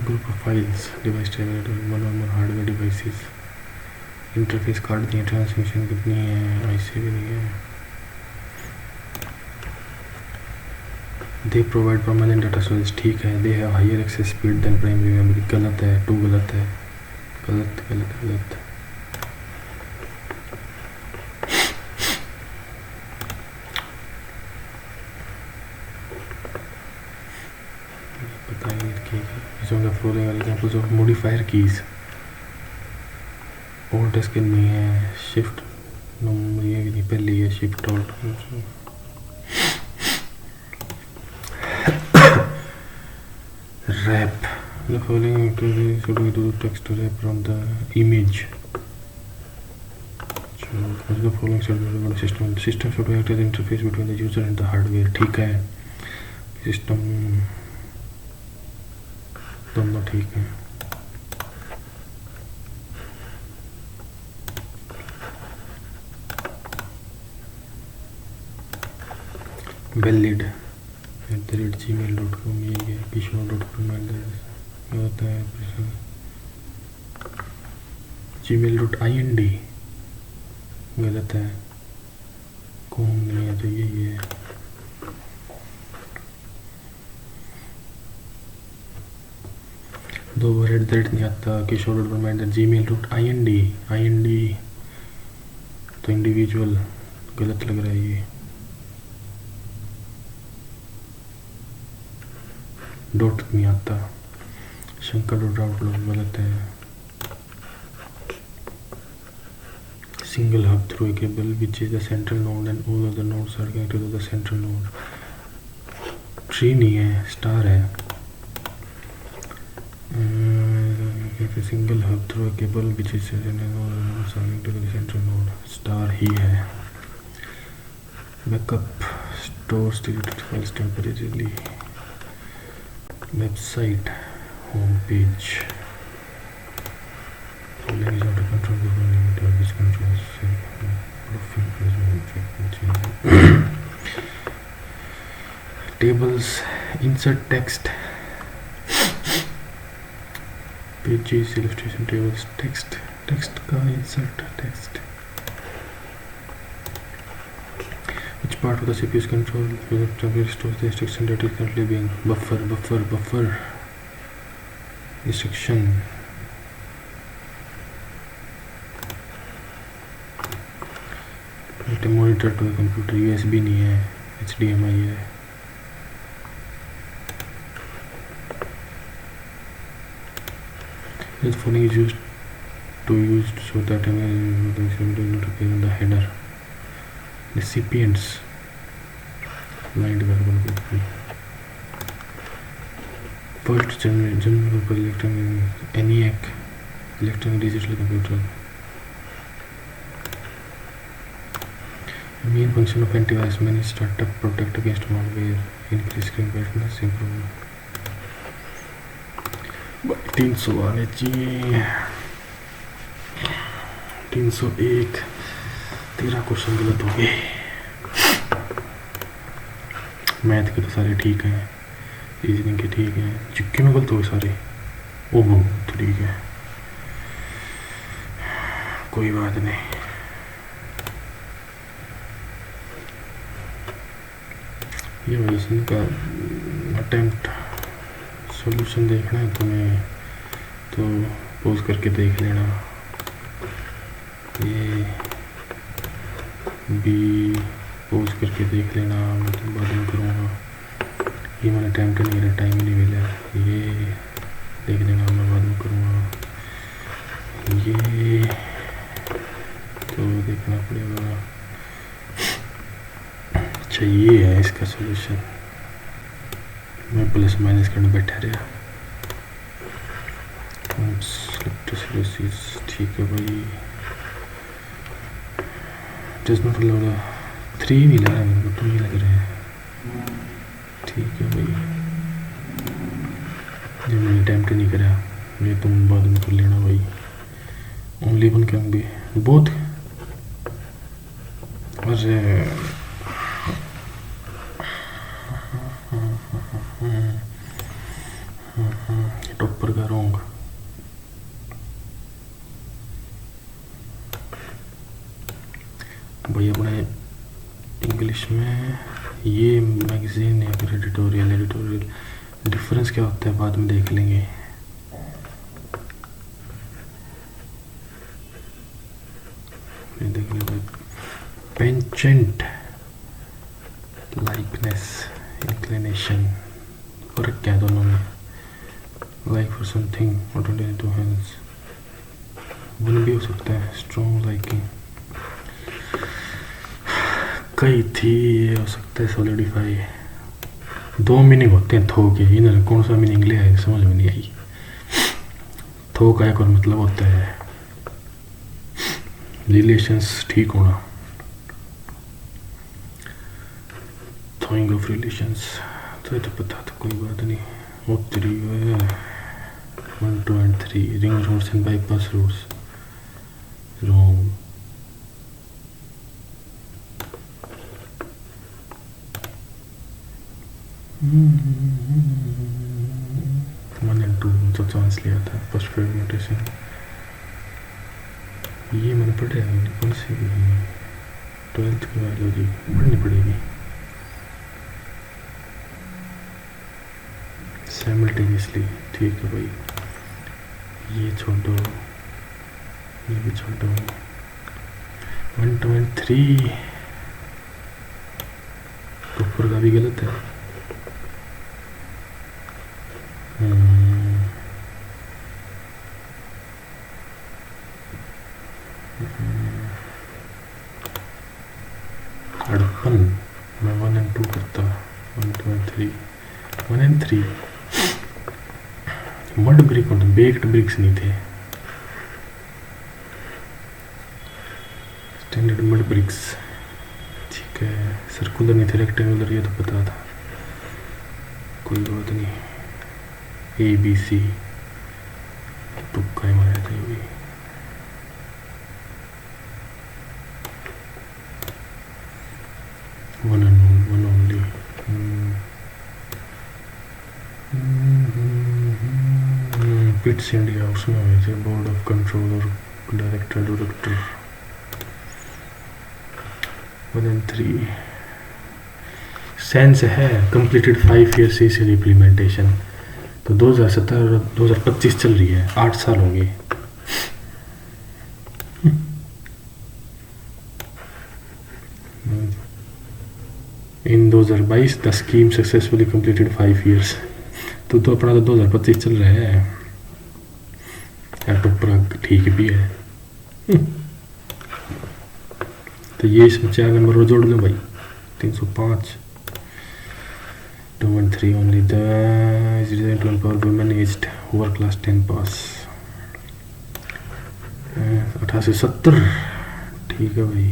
Group of files, device terminator, one or more hardware devices. Interface card दिए, transmission कितनी है, ऐसे भी नहीं है। They provide permanent data storage, ठीक है। They have higher access speed than primary memory, गलत है, 2 गलत है, गलत गलत गलत। पता नहीं कि following examples of modifier keys, alt skill नहीं है, शिफ्ट ये नहीं, पहले है shift alt. Wrap, the following activity should we do text wrap from the image. So the following should be about system. The system should act as interface between the user and the hardware, ठीक है। System दोनों ठीक है। Valid @gmail.com, ये है किशोर.com होता है। gmail.ind गलत है, कौन नहीं है तो यही है। दो बार @ नहीं आता, किशोर.com@gmail.ind, ind तो इंडिविजुअल, गलत लग रहा है ये। डॉट नहीं आता, शंकर.आउटलॉक गलत है। Single hub through a cable which is the central node and all other nodes are connected to the central node, tree नहीं है, स्टार है। Single hub through a cable which is connected to the central node, star ही है। Backup stores deleted files temporarily. Website home page, language how to control the limit of this controls tables insert text pages illustration tables text का insert text which part of the CPU is controlled temporarily stores the instruction that is currently being buffer instruction monitor to a computer USB नहीं है HDMI है this phone is used so that the not appear in the header recipients line development first general purpose ENIAC electronic digital computer main function of antivirus manage startup protect against malware increase screen brightness improve 300 वाले जी 301 13 question गलत हो गए math के तो सारे ठीक हैं reasoning के ठीक हैं जिक्के में गलत हो गए सारे ओहो तो ठीक है कोई बात नहीं ये वजह का अटेम्प्ट सॉल्यूशन देखना है तुम्हें तो पोज करके देख लेना ये बी पोज करके देख लेना मैं तो बाद में करूँगा ये मैंने अटेम्प्ट नहीं मेरा टाइम ही नहीं मिला ये देख लेना मैं बाद में करूँगा ये तो देखना पड़ेगा अच्छा ये है इसका सॉल्यूशन मैं प्लस माइनस करने बैठा रहा ठीक है भाई डज नॉट अलाउ 3 नहीं लग रहा मेरे को 2 ही लग रहे हैं ठीक है भाई जब मैंने अटेम्प्ट नहीं करा ये तुम बाद में कर लेना भाई only one can be both अरे टॉपर का रॉन्ग भाई अपने इंग्लिश में ये मैगजीन या फिर एडिटोरियल डिफरेंस क्या होता है बाद में देख लेंगे देख लेंगे पेंचेंट लाइकनेस इंक्लिनेशन फर्क क्या है दोनों में like for something automatically to hands one भी हो सकता है स्ट्रॉन्ग लाइकिंग कई थी ये हो सकता है सॉलिडिफाई 2 मीनिंग होते हैं थो के इन्होंने कौन सा मीनिंग ले आए समझ में नहीं आई थो का एक और मतलब होता है रिलेशंस ठीक होना थ्रोइंग ऑफ रिलेशंस तो ये तो पता तो कोई बात नहीं वो 3 1 2 and 3 ring roads and bypass roads wrong one and two जो चांस लिया था फर्स्ट फ्रेगमेंटेशन ये मैंने पढ़ा है कौन सी 12th की बायोलॉजी पढ़नी पड़ेगी साइमल्टेनियसली ठीक है भाई ये छोड़ दो ये भी छोड़ दो 1 2 and 3 ऊपर का भी गलत है अड़पन मैं 1 and 2 करता 1 2 and 3 1 and 3 मड ब्रिक होता बेक्ड ब्रिक्स नहीं थे स्टैंडर्ड मड ब्रिक्स ठीक है सर्कुलर नहीं थे रेक्टेंगुलर ये तो पता था कोई बात नहीं ABC तुक्का ही मारा था ये भी इट्स इंडिया, उसमें हुए थे बोर्ड ऑफ कंट्रोल और डायरेक्टर 1 and 3। सेंस है कंप्लीटेड 5 ईयर सी सीरी इम्प्लीमेंटेशन, तो 2017 और 2025 चल रही है, 8 साल होंगे। इन 2022 the scheme successfully completed 5 years, तो अपना तो 2025 चल रहा है, तो पूरा ठीक भी है। तो ये इसमें 4 नंबर जोड़ लो भाई, 305। 2 and 3 only the is designed to empower women aged who are class 10 pass। 8870, ठीक है भाई,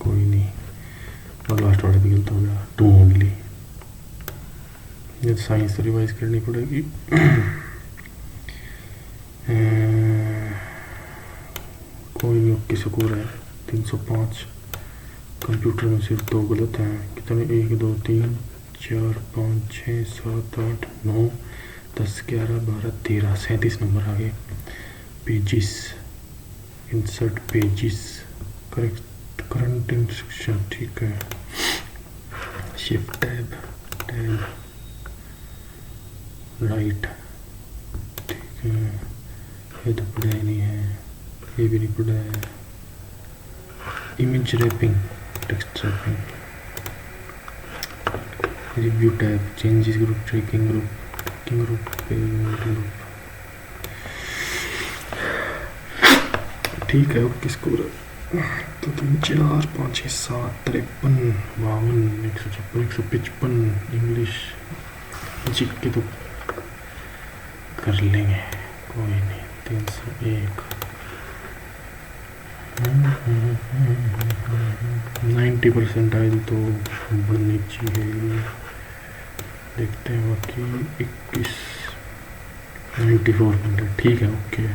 कोई नहीं। और लास्ट वाला भी गलत हो गया, 2 ओनली। ये साइंस तो रिवाइज करनी पड़ेगी। कोई नहीं, ओके स्कोर है 305। कंप्यूटर में सिर्फ 2 गलत हैं। कितने? 1 2 3 4 5 6 7 8 9 10 11 12 13 37 नंबर आ गए। Pages, insert pages, correct current instruction, ठीक है। शिफ्ट टैब राइट, ठीक है। ये तो पढ़ा ही नहीं है, ये भी नहीं पढ़ा है। Image wrapping, text wrapping, review tab, changes group, tracking group, ठीक है। ओके स्कोर तो 3 4 5 6 7 53 52 156 155। इंग्लिश जीके तो कर लेंगे, कोई नहीं। 301 90% आयल तो बननी चाहिए। देखते हैं बाकी 21 94%, ठीक है। ओके